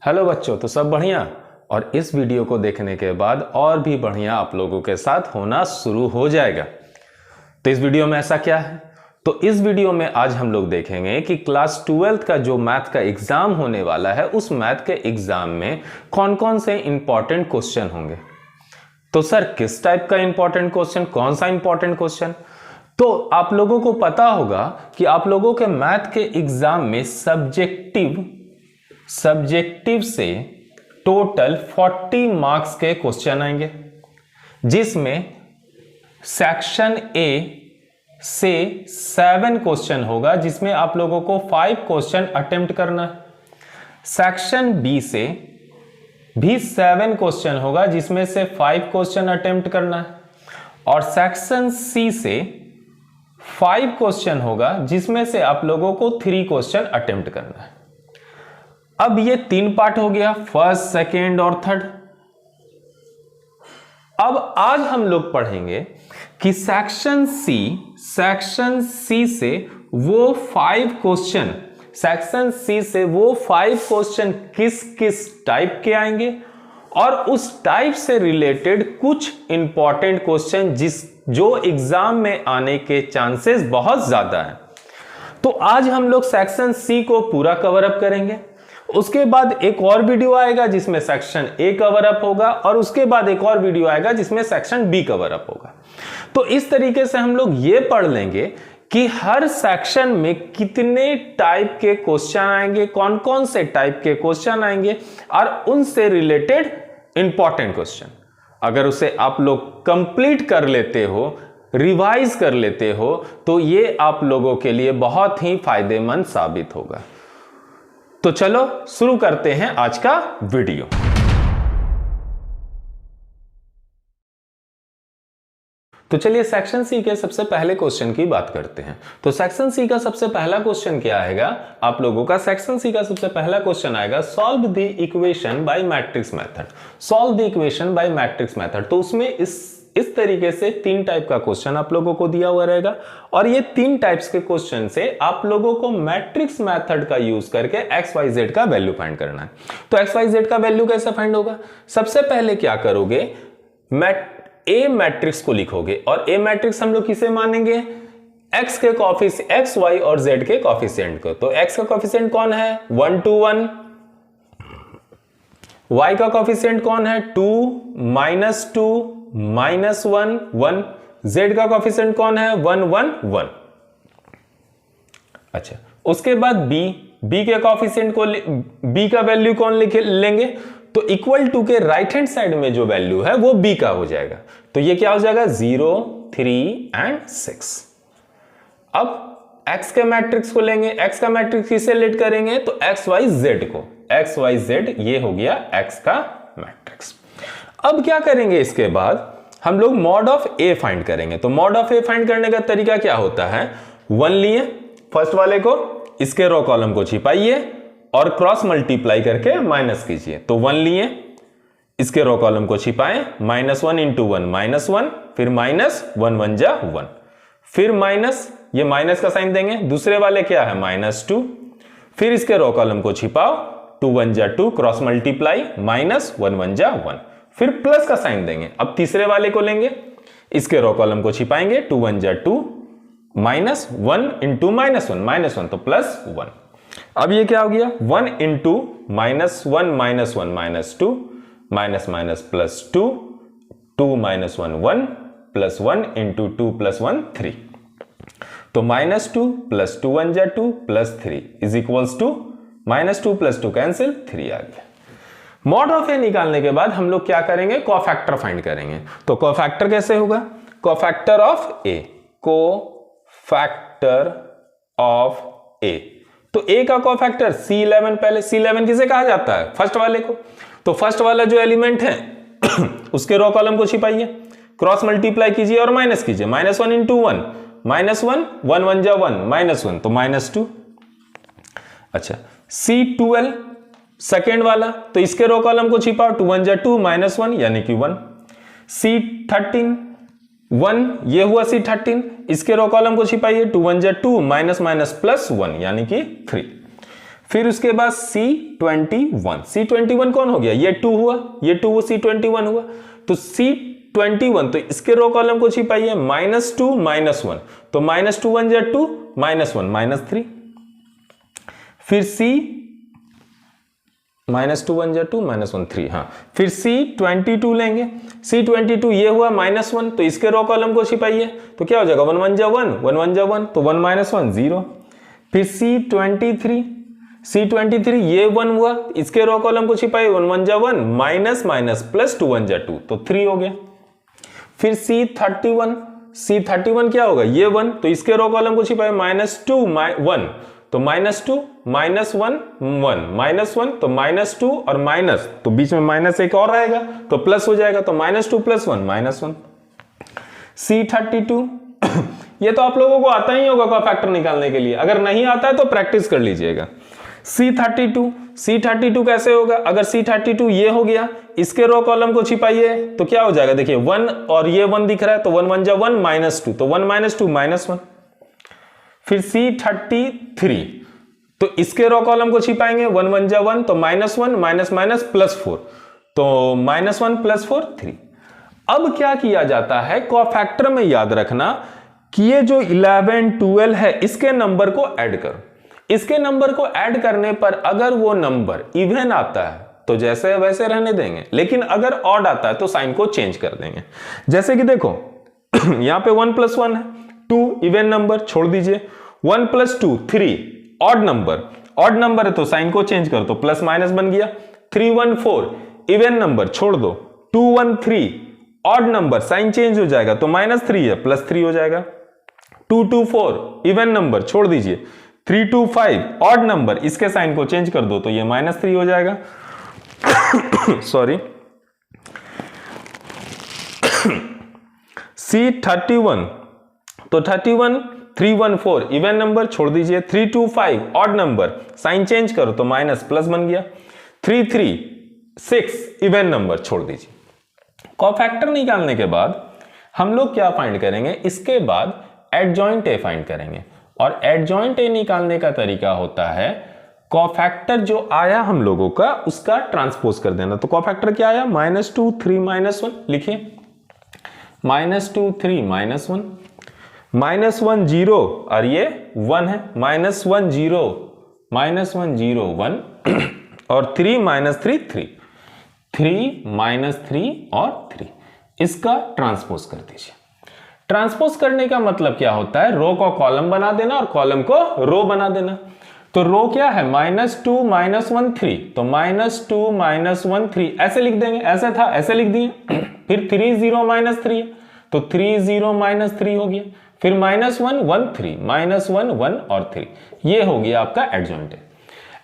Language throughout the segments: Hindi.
हेलो बच्चों, तो सब बढ़िया। और इस वीडियो को देखने के बाद और भी बढ़िया आप लोगों के साथ होना शुरू हो जाएगा। तो इस वीडियो में ऐसा क्या है? तो इस वीडियो में आज हम लोग देखेंगे कि क्लास 12th का जो मैथ का एग्जाम होने वाला है, उस मैथ के एग्जाम में कौन कौन से इंपॉर्टेंट क्वेश्चन होंगे। तो सर, किस टाइप का इंपॉर्टेंट क्वेश्चन, कौन सा इंपॉर्टेंट क्वेश्चन? तो आप लोगों को पता होगा कि आप लोगों के मैथ के एग्जाम में सब्जेक्टिव से टोटल 40 मार्क्स के क्वेश्चन आएंगे, जिसमें सेक्शन ए से 7 क्वेश्चन होगा, जिसमें आप लोगों को 5 क्वेश्चन अटेम्प्ट करना है। सेक्शन बी से भी 7 क्वेश्चन होगा, जिसमें से 5 क्वेश्चन अटेम्प्ट करना है। और सेक्शन सी से 5 क्वेश्चन होगा, जिसमें से आप लोगों को 3 क्वेश्चन अटेम्प्ट करना है। अब ये 3 पार्ट हो गया, फर्स्ट, सेकेंड और थर्ड। अब आज हम लोग पढ़ेंगे कि सेक्शन सी से वो 5 क्वेश्चन किस किस टाइप के आएंगे, और उस टाइप से रिलेटेड कुछ इंपॉर्टेंट क्वेश्चन जो एग्जाम में आने के चांसेस बहुत ज्यादा है। तो आज हम लोग सेक्शन सी को पूरा कवर अप करेंगे। उसके बाद एक और वीडियो आएगा जिसमें सेक्शन ए कवर अप होगा, और उसके बाद एक और वीडियो आएगा जिसमें सेक्शन बी कवर अप होगा। तो इस तरीके से हम लोग ये पढ़ लेंगे कि हर सेक्शन में कितने टाइप के क्वेश्चन आएंगे, कौन कौन से टाइप के क्वेश्चन आएंगे, और उनसे रिलेटेड इंपॉर्टेंट क्वेश्चन। अगर उसे आप लोग कंप्लीट कर लेते हो, रिवाइज कर लेते हो, तो ये आप लोगों के लिए बहुत ही फायदेमंद साबित होगा। तो चलो शुरू करते हैं आज का वीडियो। तो चलिए सेक्शन सी के सबसे पहले क्वेश्चन की बात करते हैं। तो सेक्शन सी का सबसे पहला क्वेश्चन क्या आएगा आप लोगों का? सेक्शन सी का सबसे पहला क्वेश्चन आएगा, solve the equation by matrix method. Solve the equation by matrix method. तो उसमें इस तरीके से 3 टाइप का क्वेश्चन आप लोगों को दिया हुआ रहेगा, और ये 3 टाइप्स के क्वेश्चन से आप लोगों को मैट्रिक्स मेथड का यूज करके एक्स वाई जेड का वैल्यू फाइंड करना है। तो एक्स वाई जेड का वैल्यू कैसे फाइंड होगा? सबसे पहले क्या करोगे, ए मैट्रिक्स को लिखोगे, और ए मैट्रिक्स हम लोग किसे मानेंगे? एक्स के कॉफिशिएंट, एक्स वाई और जेड के कॉफिशिएंट को। तो एक्स का कॉफिशिएंट कौन है? 1 to 1। y का कॉफिशिएंट कौन है? 2, -2, -1, 1। z का कॉफिशिएंट कौन है? 1, 1, 1। अच्छा, उसके बाद b के कॉफिशिएंट को, b का वैल्यू कौन लेंगे? तो इक्वल टू के राइट हैंड साइड में जो वैल्यू है वो b का हो जाएगा। तो ये क्या हो जाएगा? 0, 3 एंड 6। अब x के मैट्रिक्स को लेंगे। x का मैट्रिक्स किसे लेट करेंगे? तो x y z को। x y z ये हो गया x का मैट्रिक्स। अब क्या करेंगे? इसके बाद हम लोग मॉड ऑफ a फाइंड करेंगे। तो मॉड ऑफ a फाइंड करने का तरीका क्या होता है? 1 लिए फर्स्ट वाले को, इसके रो कॉलम को छिपाइए और क्रॉस मल्टीप्लाई करके माइनस कीजिए। तो 1 लिए, इसके रो कॉलम को छिपाएं, -1 × 1 -1, फिर -1 1 जा 1, फिर माइनस, ये माइनस का साइन देंगे। दूसरे वाले क्या है? -2, फिर इसके रो कॉलम को छिपाओ, 2 1 जा 2, क्रॉस मल्टीप्लाई, -1 1 जा 1, फिर प्लस का साइन देंगे। अब तीसरे वाले को लेंगे, इसके रो कॉलम को छिपाएंगे, 2 1 जा 2, -1 × -1 तो +1। अब ये क्या हो गया? 1 × -1 -1 -2 +2, 2 -1 1 +1 × 2 +1 3। तो -2 + 2 1 जा 2 +3 इज इक्वल्स टू -2 + 2 कैंसिल, 3 आ गया। मॉड ऑफ ए निकालने के बाद हम लोग क्या करेंगे? कोफैक्टर फाइंड करेंगे। तो कोफैक्टर कैसे होगा? Cofactor of A, cofactor of A. तो ए का कोफैक्टर C11। पहले C11 किसे कहा जाता है? फर्स्ट वाले को। तो फर्स्ट वाला जो एलिमेंट है उसके रो कॉलम को छिपाइए, क्रॉस मल्टीप्लाई कीजिए और माइनस कीजिए। -1 × 1 -1 1 1 जा 1 -1 तो -2। अच्छा, C12 सेकेंड वाला, तो इसके रो कॉलम को छिपाओ, 2 1 जा 2 -1 यानी कि 1। C13 1, ये हुआ C13, इसके रो कॉलम को छिपाइए, 2 1 जा 2 -, +1 यानी कि 3। फिर उसके बाद C21, C21 कौन हो गया, ये 2 हुआ, ये 2 C21 हुआ, तो C21 तो इसके रो कॉलम को छिपाइए, -2 -1, तो -2 1 जा 2, -1 -3, फिर -2 1 जा 2, -1 3, हाँ, फिर C22 लेंगे, C22 ये हुआ -1, तो इसके रो कॉलम को छिपाइए, तो क्या हो जाएगा 1 1 जा 1, 1 1 जा 1, तो 1 -1 0, फिर C23 ये 1 हुआ, इसके रो कॉलम को छिपाइए, 1 1 जा 1, माइनस माइनस प्लस 2 1 जा 2, तो 3 हो गया। फिर C31 क्या होगा, ये 1, तो इसके रो कॉलम को छिपाइए, -2 1, तो -2 -1 1 -1, तो -2 और माइनस, तो बीच में माइनस एक और रहेगा, तो प्लस हो जाएगा, तो -2 + 1 -1। C32 ये तो आप लोगों को आता ही होगा का फैक्टर निकालने के लिए, अगर नहीं आता है तो प्रैक्टिस कर लीजिएगा। C32 कैसे होगा, अगर C32 ये हो गया, इसके रो कॉलम को छिपाइए, तो क्या हो जाएगा, देखिए 1 और ये 1 दिख रहा है, तो 1 1 जा 1 -2, तो 1 -2 -1। फिर C33 तो इसके रो कॉलम को छिपाएंगे, 1 1 जा 1, तो -1 माइनस +4, तो -1 + 4 3। अब क्या किया जाता है, कोफैक्टर में याद रखना कि ये जो 11 12 है, इसके नंबर को ऐड करो। इसके नंबर को ऐड करने पर अगर वो नंबर इवन आता है तो जैसे वैसे रहने देंगे, लेकिन अगर ऑड आता है तो साइन को चेंज कर देंगे। जैसे कि देखो यहां पे 1 + 1 है, 2 इवन नंबर छोड़ दीजिए, 1 + 2 3 ऑड नंबर है, तो साइन को चेंज कर दो, प्लस माइनस बन गया। 3 1 4 इवन नंबर छोड़ दो, 2 1 3 ऑड नंबर, साइन चेंज हो जाएगा, तो -3 है, +3 हो जाएगा। 2 2 4 इवन नंबर छोड़ दीजिए, 3 2 5 ऑड नंबर, इसके साइन को चेंज कर दो, तो ये -3 हो जाएगा। सॉरी। C31 तो 31 3 1 4 इवन नंबर छोड़ दीजिए, 3 2 5 ऑड नंबर, साइन चेंज करो तो माइनस प्लस बन गया। 3 3 6 इवन नंबर छोड़ दीजिए। कोफैक्टर निकालने के बाद हम लोग क्या फाइंड करेंगे, इसके बाद एडजॉइंट ए फाइंड करेंगे, और एडजॉइंट ए निकालने का तरीका होता है कोफैक्टर जो आया हम लोगों का उसका ट्रांसपोज कर देना। तो कोफैक्टर क्या आया, -2 3 -1 लिखिए, -2 3 -1 -1 0 और ये 1 है, -1 0 1 और 3 -3 3 3 -3 और 3, इसका ट्रांसपोज कर दीजिए। ट्रांसपोज करने का मतलब क्या होता है, रो को कॉलम बना देना और कॉलम को रो बना देना। तो रो क्या है, -2 -1 3, तो -2 -1 3 ऐसे लिख देंगे, ऐसे था ऐसे लिख दिए। फिर 3 0 -3 तो 3 0 -3 हो गया, फिर -1 1 3 -1 1 और 3, ये हो गया आपका एडजॉइंट ए।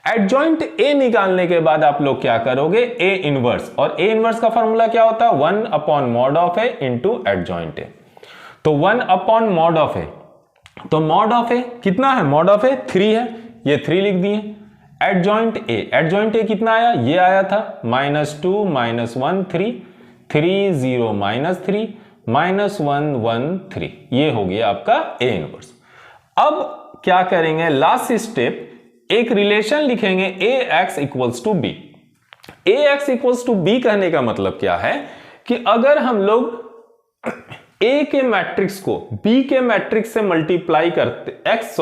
एडजॉइंट ए निकालने के बाद आप लोग क्या करोगे, ए इनवर्स, और ए इनवर्स का फॉर्मूला क्या होता है, 1/mod A into adjoint A. तो 1/mod A, तो mod ऑफ ए कितना है, mod ऑफ ए 3 है, ये 3 लिख दिए। एडजॉइंट ए कितना आया, ये आया था -2 -1 3 3 0 -3 -1 1 3, ये हो गया आपका ए इनवर्स। अब क्या करेंगे, लास्ट स्टेप, एक रिलेशन लिखेंगे ax = b। ax = b कहने का मतलब क्या है कि अगर हम लोग A के मैट्रिक्स को B के मैट्रिक्स से मल्टीप्लाई करते, x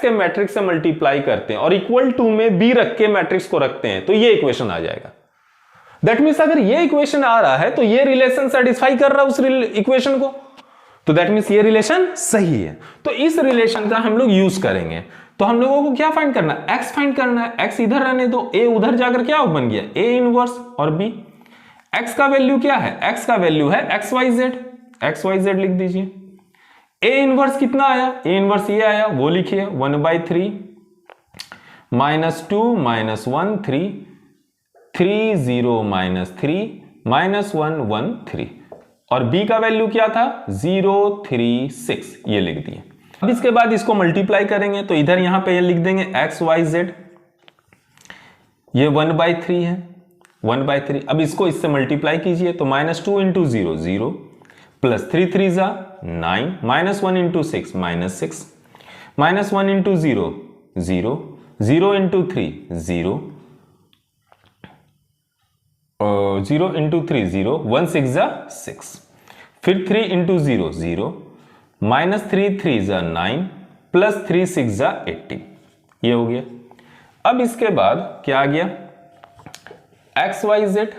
के मैट्रिक्स से मल्टीप्लाई करते हैं और इक्वल टू में B रख के मैट्रिक्स को रखते हैं, तो ये इक्वेशन आ जाएगा। दैट मीन्स अगर ये इक्वेशन आ रहा है तो ये रिलेशन सेटिस्फाई कर रहा है उस इक्वेशन को, तो दैट मीन्स ये रिलेशन सही है। तो इस रिलेशन का हम लोग यूज करेंगे। तो हम लोगों को क्या फाइंड करना है, x फाइंड करना है। x इधर रहने दो, a उधर जाकर क्या बन गया, a इनवर्स और b। x का वैल्यू क्या है, x का वैल्यू है xyz लिख दीजिए। a इनवर्स कितना आया, a इनवर्स ये आया, वो लिखिए 1/3 -2 -1 3 3 0 -3 -1 1 3, और b का वैल्यू क्या था 0 3 6, ये लिख दिए। अब इसके बाद इसको मल्टीप्लाई करेंगे, तो इधर यहां पे ये लिख देंगे xyz, ये 1/3 है 1/3। अब इसको इससे मल्टीप्लाई कीजिए, तो -2 × 0 0 प्लस 3 3 जा 9 -1 × 6 -6 -1 × 0 0 0 इंटू 3 0, 0 इंटू 3 0, 1 6 जा 6, फिर 3 इंटू 0 0, माइनस 3 3 जा 9, प्लस 3 6 जा 18, ये हो गया। अब इसके बाद क्या आ गया, एक्स वाई जेड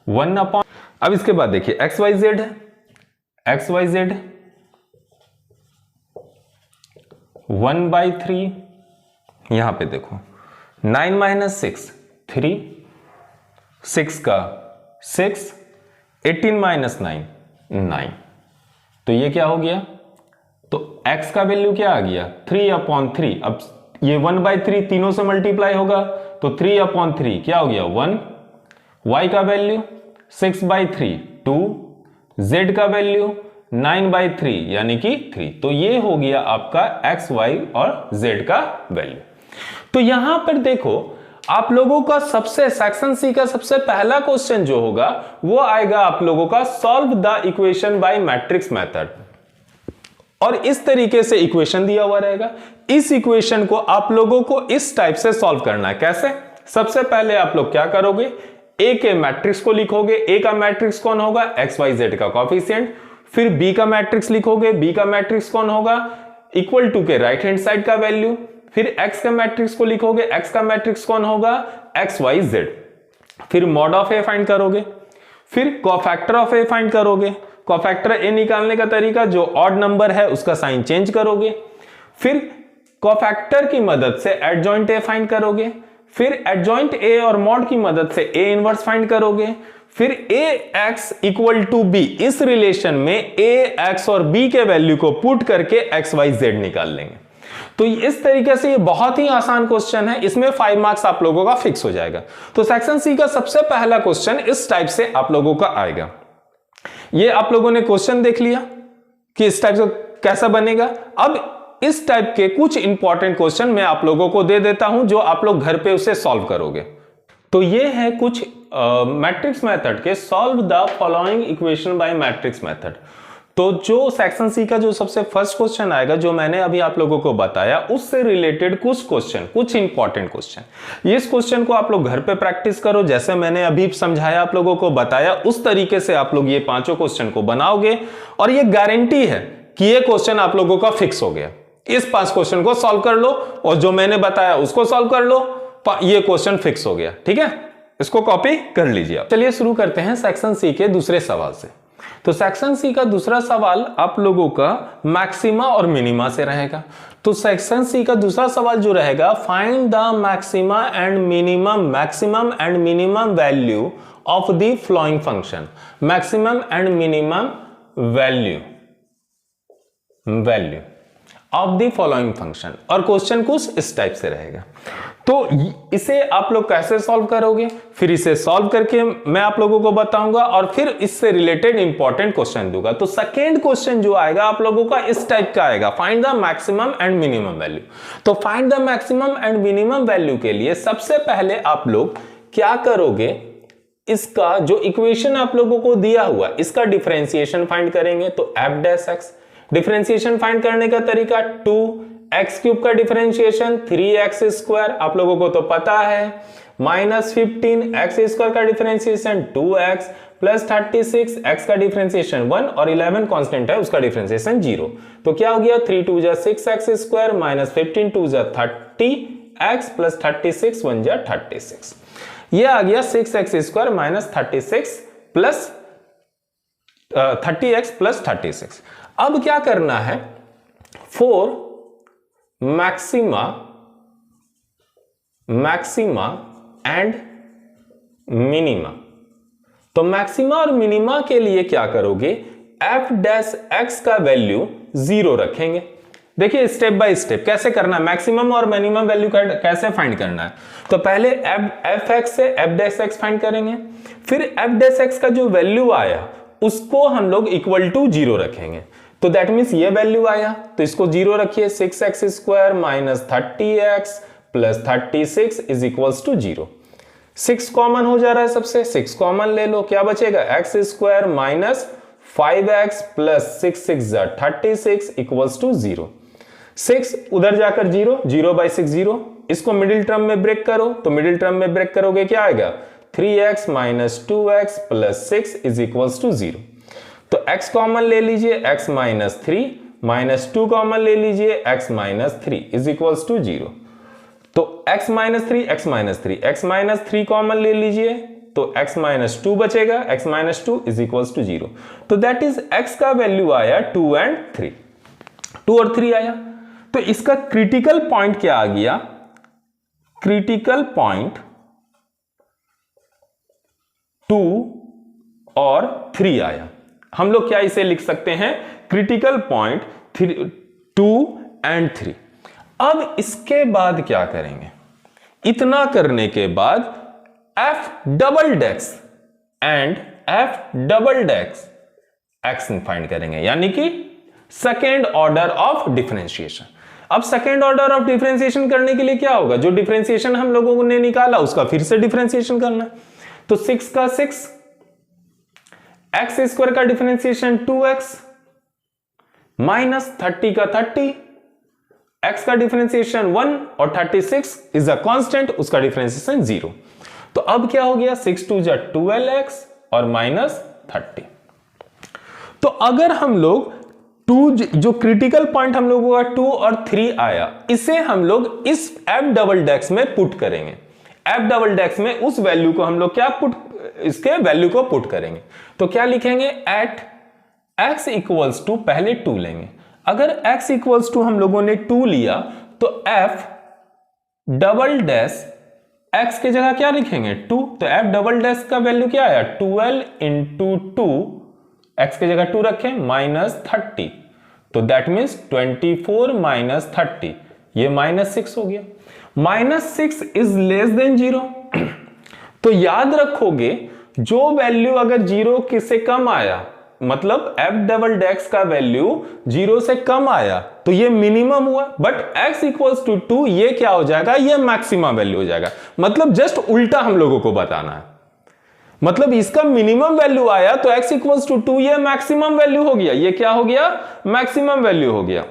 1 अपॉन, अब इसके बाद देखिए एक्स वाई जेड है, एक्स वाई जेड 1/3, यहां पे देखो 9 माइनस 6 3, 6 का 6, 18 माइनस 9 9, तो ये क्या हो गया, तो x का वैल्यू क्या आ गया 3/3। अब ये 1/3 तीनों से मल्टीप्लाई होगा तो 3/3 क्या हो गया 1, y का वैल्यू 6/3 2, z का वैल्यू 9/3 यानी कि 3, तो ये हो गया आपका x, y और z का वैल्यू। तो यहां पर देखो आप लोगों का सबसे सेक्शन सी का सबसे पहला क्वेश्चन जो होगा वो आएगा आप लोगों का solve the equation by matrix method, और इस तरीके से इक्वेशन दिया हुआ रहेगा। इस इक्वेशन को आप लोगों को इस टाइप से सॉल्व करना है। कैसे, सबसे पहले आप लोग क्या करोगे, ए के मैट्रिक्स को लिखोगे। ए का मैट्रिक्स कौन होगा, एक्स वाई जेड का कोएफिशिएंट। फिर बी का मैट्रिक्स लिखोगे, बी का मैट्रिक्स कौन होगा, इक्वल टू के राइट हैंड साइड का वैल्यू। फिर एक्स का मैट्रिक्स को लिखोगे, एक्स का मैट्रिक्स कौन होगा, एक्स वाई जेड। फिर मॉड ऑफ ए फाइंड करोगे, फिर कोफैक्टर ऑफ ए फाइंड करोगे। कोफैक्टर ए निकालने का तरीका, जो ऑड नंबर है उसका साइन चेंज करोगे। फिर कोफैक्टर की मदद से एडजॉइंट ए फाइंड करोगे। फिर एडजॉइंट ए और मॉड की मदद से ए इनवर्स फाइंड करोगे। फिर ए एक्स इक्वल टू बी, इस रिलेशन में ए एक्स और बी के वैल्यू को पुट करके एक्स वाई जेड निकाल लेंगे। तो इस तरीके से ये बहुत ही आसान क्वेश्चन है, इसमें 5 मार्क्स आप लोगों का फिक्स हो जाएगा। तो सेक्शन सी का सबसे पहला क्वेश्चन इस टाइप से आप लोगों का आएगा। ये आप लोगों ने क्वेश्चन देख लिया कि इस टाइप से कैसा बनेगा। अब इस टाइप के कुछ इंपॉर्टेंट क्वेश्चन मैं आप लोगों को दे देता हूं, जो आप लोग घर पे उसे सॉल्व करोगे। तो ये है कुछ मैट्रिक्स मेथड के solve the following equation by matrix method. तो जो सेक्शन सी का जो सबसे फर्स्ट क्वेश्चन आएगा, जो मैंने अभी आप लोगों को बताया, उससे रिलेटेड कुछ क्वेश्चन, कुछ इंपॉर्टेंट क्वेश्चन। इस क्वेश्चन को आप लोग घर पे प्रैक्टिस करो, जैसे मैंने अभी समझाया आप लोगों को बताया, उस तरीके से आप लोग ये पांचों क्वेश्चन को बनाओगे, और ये गारंटी है कि ये क्वेश्चन आप लोगों का फिक्स हो गया। इस 5 क्वेश्चन को सॉल्व कर लो और जो मैंने बताया उसको सॉल्व कर लो, ये क्वेश्चन फिक्स हो गया। ठीक है, इसको कॉपी कर लीजिए। चलिए शुरू करते हैं सेक्शन सी के दूसरे सवाल से। तो सेक्शन सी का दूसरा सवाल आप लोगों का मैक्सिमा और मिनिमा से रहेगा। तो सेक्शन सी का दूसरा सवाल जो रहेगा, find the maxima and minimum, maximum and minimum value of the following function. Maximum and minimum value of the following function, और क्वेश्चन कुछ इस टाइप से रहेगा। तो इसे आप लोग कैसे सॉल्व करोगे, फिर इसे सॉल्व करके मैं आप लोगों को बताऊंगा, और फिर इससे रिलेटेड इंपॉर्टेंट क्वेश्चन दूंगा। तो सेकेंड क्वेश्चन जो आएगा आप लोगों का इस टाइप का आएगा, find the maximum and minimum value. तो find the maximum and minimum value के लिए सबसे पहले आप लोग क्या करोगे, इसका जो इक्वेशन आप लोगों को दिया हुआ, इसका डिफरेंशिएशन फाइंड करेंगे। तो F dash x, differentiation find करने का तरीका 2x क्यूब का डिफरेंशिएशन 3x स्क्वायर, आप लोगों को तो पता है, माइनस 15x स्क्वायर का डिफरेंशिएशन 2x, प्लस 36 x का डिफरेंशिएशन 1, और 11 कांस्टेंट है उसका डिफरेंशिएशन 0। तो क्या हो गया, 3 2 जा 6x स्क्वायर, माइनस 15 2 जा 30x, प्लस 36 1 जा 36। ये आ गया 6x square minus 36 plus 30x plus 36। अब क्या करना है, फॉर मैक्सिमा एंड मिनिमा। तो मैक्सिमा और मिनिमा के लिए क्या करोगे, एफ डैश एक्स का वैल्यू 0 रखेंगे। देखिए स्टेप बाय स्टेप कैसे करना है, मैक्सिमम और मिनिमम वैल्यू कैसे फाइंड करना है। तो पहले एफ एक्स से एफ डैश एक्स फाइंड करेंगे, फिर एफ डैश एक्स का जो वैल्यू आया उसको हम लोग इक्वल टू 0 रखेंगे। तो दैट मीन्स ये वैल्यू आया, तो इसको 0 रखिए, 6x square minus 30x plus 36 is equals to 0। 6 common हो जा रहा है सबसे, 6 कॉमन ले लो, क्या बचेगा, x square minus 5x plus 6 6 36 equals to 0। 6 उधर जाकर 0, 0/6 0, इसको मिडिल टर्म में ब्रेक करो, तो मिडिल टर्म में ब्रेक करोगे क्या आएगा 3x minus 2x plus 6 is equals to 0। तो x कॉमन ले लीजिए, x माइनस 3 माइनस 2 कॉमन ले लीजिए, x minus 3 is equals to 0। तो x minus 3, x minus 3, x minus 3 common ले लीजिए, तो x माइनस 2 बचेगा, x minus 2 is equals to 0। तो दैट इज x का वैल्यू आया 2 एंड 3, 2 और 3 आया। तो इसका क्रिटिकल पॉइंट क्या आ गया, क्रिटिकल पॉइंट 2 और 3 आया। हम लोग क्या इसे लिख सकते हैं, क्रिटिकल पॉइंट 2 एंड 3। अब इसके बाद क्या करेंगे, इतना करने के बाद f double dash and f double dash x find करेंगे, यानी कि सेकेंड ऑर्डर ऑफ डिफरेंशिएशन। अब सेकेंड ऑर्डर ऑफ डिफरेंशिएशन करने के लिए क्या होगा, जो डिफरेंशिएशन हम लोगों ने निकाला उसका फिर से डिफरेंशिएशन करना है। तो 6 का 6, एक्स स्क्वायर का डिफरेंशिएशन 2x माइनस 30 का 30, x का डिफरेंशिएशन 1 और 36 इज अ कांस्टेंट, उसका डिफरेंशिएशन 0। तो अब क्या हो गया 6 2 जा 12x और माइनस 30। तो अगर हम लोग 2 जो क्रिटिकल पॉइंट हम लोगों का 2 और 3 आया, इसे हम लोग इस f डबल डेक्स में पुट करेंगे। f डबल डेक्स में उस वैल्यू को हम लोग क्या पुट, इसके वैल्यू को पुट करेंगे। तो क्या लिखेंगे, एट x इक्वल्स टू, पहले 2 लेंगे। अगर x इक्वल्स टू हम लोगों ने 2 लिया तो f डबल डैश x के जगह क्या लिखेंगे 2, तो f डबल डैश का वैल्यू क्या आया 12 इंटू 2, x के जगह 2 रखें माइनस 30, तो दैट मीन्स 24 माइनस 30, ये माइनस 6 हो गया। Minus 6 is less than 0। तो याद रखोगे जो वैल्यू अगर 0 से कम आया, मतलब f डबल डेक्स का वैल्यू 0 से कम आया तो ये मिनिमम हुआ, बट x इक्वल्स टू 2 ये क्या हो जाएगा, ये मैक्सिमम वैल्यू हो जाएगा। मतलब जस्ट उल्टा हम लोगों को बताना है, मतलब इसका मिनिमम वैल्यू आया तो x इक्वल्स टू 2 ये मैक्सिमम वैल्यू हो गया, ये क्या हो गया मैक्सिमम वैल्यू हो गया।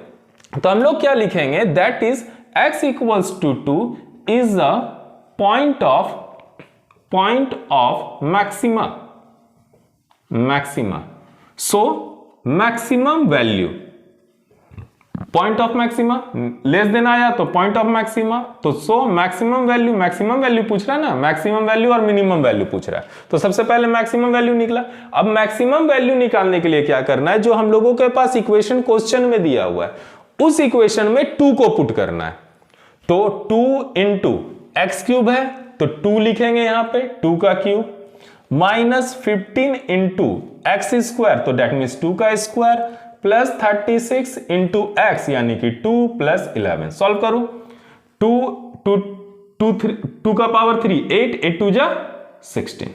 तो हम लोग क्या लिखेंगे, that is x equals to 2 is a point of maxima. So maximum value, point of maxima less than आया तो पॉइंट ऑफ मैक्सिमा, तो सो मैक्सिमम वैल्यू पूछ रहा है ना, मैक्सिमम वैल्यू और मिनिमम वैल्यू पूछ रहा है। तो सबसे पहले मैक्सिमम वैल्यू निकला। अब मैक्सिमम वैल्यू निकालने के लिए क्या करना है, जो हम लोगों के पास इक्वेशन क्वेश्चन में दिया हुआ है उस इक्वेशन में 2 को पुट करना है। तो 2 इंटू एक्स क्यूब है तो 2 लिखेंगे यहां पे, 2 का cube, minus 15 into x square, तो दैट मीन्स 2 का स्क्वायर, प्लस 36 इंटू एक्स यानी कि 2 प्लस 11। सॉल्व करो, 2 का पावर 3 8, 8 2 जा 16,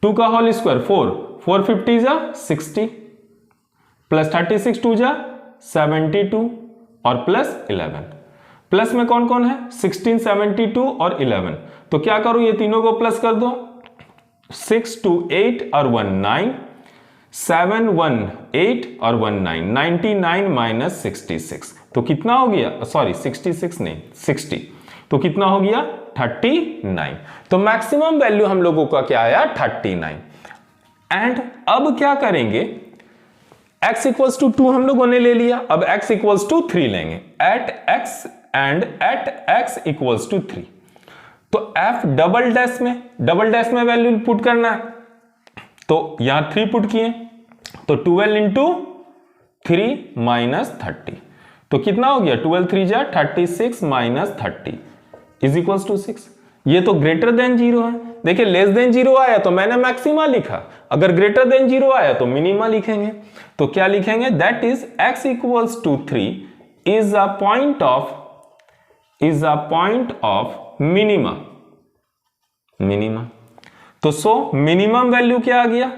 2 का होल स्क्वायर 4, 4 50 जा 60, प्लस 36 2 जा 72 और प्लस 11। प्लस में कौन कौन है 16, 72 और 11, तो क्या करो ये तीनों को प्लस कर दो, 6 2 8 और 1 9, 7 1 8 और 1 9, 99 माइनस 66, तो कितना हो गया, सॉरी 66 नहीं 60, तो कितना हो गया 39। तो मैक्सिमम वैल्यू हम लोगों का क्या आया 39। एंड अब क्या करेंगे, x इक्वल्स टू 2 हम लोगों ने ले लिया, अब x इक्वल्स टू 3 लेंगे, at x and at x equals to 3। तो f डबल डैश में वैल्यू पुट करना है, तो यहां 3 पुट किए, तो 12 इंटू 3 माइनस 30, तो कितना हो गया 12 3 जा 36 माइनस 30 इज इक्वल्स टू 6। ये तो ग्रेटर देन 0 है, देखिए लेस देन 0 आया तो मैंने मैक्सिमा लिखा, अगर ग्रेटर देन 0 आया तो मिनिमा लिखेंगे। तो क्या लिखेंगे, that is x equals to 3 is a point of minima. तो सो मिनिमम वैल्यू क्या आ गया,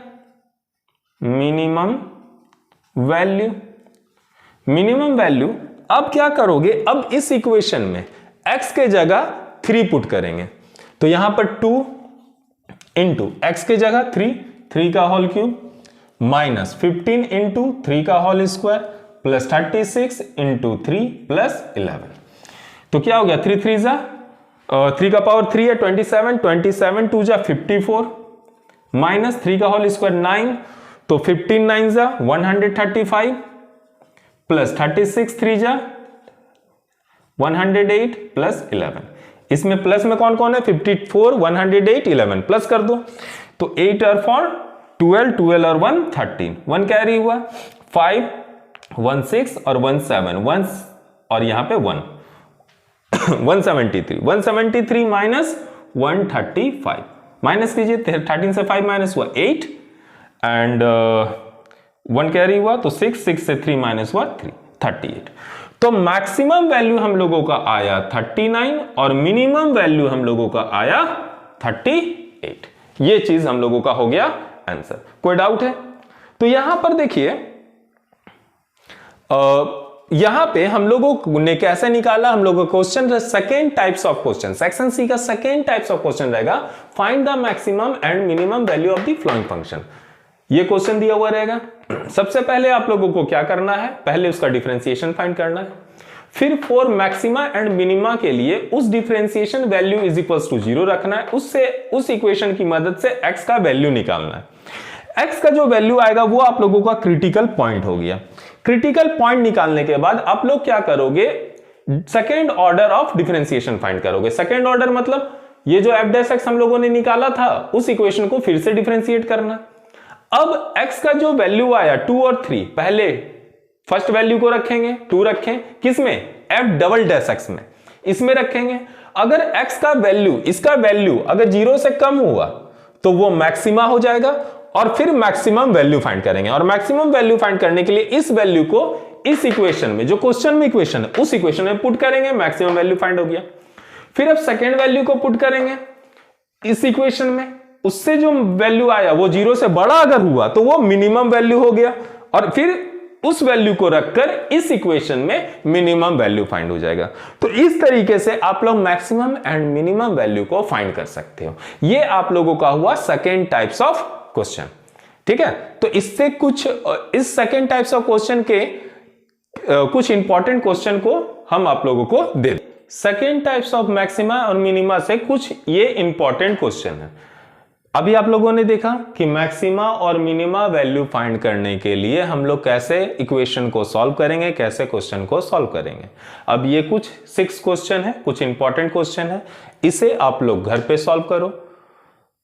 मिनिमम वैल्यू। अब क्या करोगे, अब इस इक्वेशन में x के जगह 3 पुट करेंगे, तो यहां पर 2 इंटू एक्स के जगह 3 का होल क्यूब, माइनस 15 इंटू 3 का whole square, plus 36 into 3 plus 11। तो क्या हो गया, 3 3 जा 3 का पावर 3 है 27, 27 2 जा 54 माइनस 3 का होल स्क्वायर 9, तो 15 9 जा 135 प्लस 36 3 जा 108 प्लस 11। इसमें प्लस में कौन कौन है, 54 108 11 प्लस कर दो, तो 8 और 4 12 12 और 1 13, 1 कैरी हुआ, 5 1 6 और 1 7 1 और यहां पे 1 173 माइनस 135, माइनस कीजिए, 13 से 5 माइनस हुआ 8 एंड 1 कैरी हुआ, तो 6 से 3 माइनस हुआ 3 38। तो मैक्सिमम वैल्यू हम लोगों का आया 39 और मिनिमम वैल्यू हम लोगों का आया 38। ये चीज हम लोगों का हो गया आंसर। कोई डाउट है? तो यहां पर देखिए, यहां पे हम लोगों ने कैसे निकाला, हम लोगों का question second types of question, section C का सेकेंड टाइप्स ऑफ क्वेश्चन रहेगा, find the maximum and minimum value of the following function. ये क्वेश्चन दिया हुआ रहेगा। सबसे पहले आप लोगों को क्या करना है, पहले उसका डिफरेंशिएशन फाइंड करना है, फिर फॉर मैक्सिमा एंड मिनिमा के लिए उस differentiation value is equals to 0 रखना है, उससे उस इक्वेशन की मदद से x का वैल्यू निकालना है। x का जो वैल्यू आएगा वो आप लोगों का क्रिटिकल पॉइंट हो गया। क्रिटिकल पॉइंट निकालने के बाद आप लोग क्या करोगे, second order of differentiation find करोगे। सेकेंड ऑर्डर मतलब ये जो f डैश x हम लोगों ने निकाला था उस इक्वेशन को फिर से डिफरेंशिएट करना। अब x का जो वैल्यू आया 2 और 3, पहले फर्स्ट वैल्यू को रखेंगे, 2 रखें, किसमें, f डबल डैश x में, इसमें रखेंगे। अगर x का वैल्यू, इसका वैल्यू अगर 0 से कम हुआ तो वो मैक्सिमा हो जाएगा और फिर मैक्सिमम वैल्यू फाइंड करेंगे। और मैक्सिमम वैल्यू फाइंड करने के लिए इस वैल्यू को इस इक्वेशन में, जो क्वेश्चन में इक्वेशन है उस इक्वेशन में पुट करेंगे, मैक्सिमम वैल्यू फाइंड हो गया। फिर अब सेकेंड वैल्यू को पुट करेंगे इस इक्वेशन में, उससे जो वैल्यू आया वो 0 से बड़ा अगर हुआ तो वो मिनिमम वैल्यू हो गया, और फिर उस वैल्यू को रखकर इस इक्वेशन में मिनिमम वैल्यू फाइंड हो जाएगा। तो इस तरीके से आप लोग मैक्सिमम एंड मिनिमम वैल्यू को फाइंड कर सकते हो। ये आप लोगों का हुआ सेकेंड टाइप्स ऑफ क्वेश्चन। ठीक है, तो इससे कुछ इस सेकेंड टाइप्स ऑफ क्वेश्चन के कुछ इंपॉर्टेंट क्वेश्चन को हम आप लोगों को दे दें। सेकेंड टाइप्स ऑफ मैक्सिमा और मिनिमा से कुछ ये इंपॉर्टेंट क्वेश्चन है। अभी आप लोगों ने देखा कि मैक्सिमा और मिनिमा वैल्यू फाइंड करने के लिए हम लोग कैसे इक्वेशन को सॉल्व करेंगे, कैसे क्वेश्चन को सॉल्व करेंगे। अब ये कुछ 6 क्वेश्चन है, कुछ इंपॉर्टेंट क्वेश्चन है, इसे आप लोग घर पे सॉल्व करो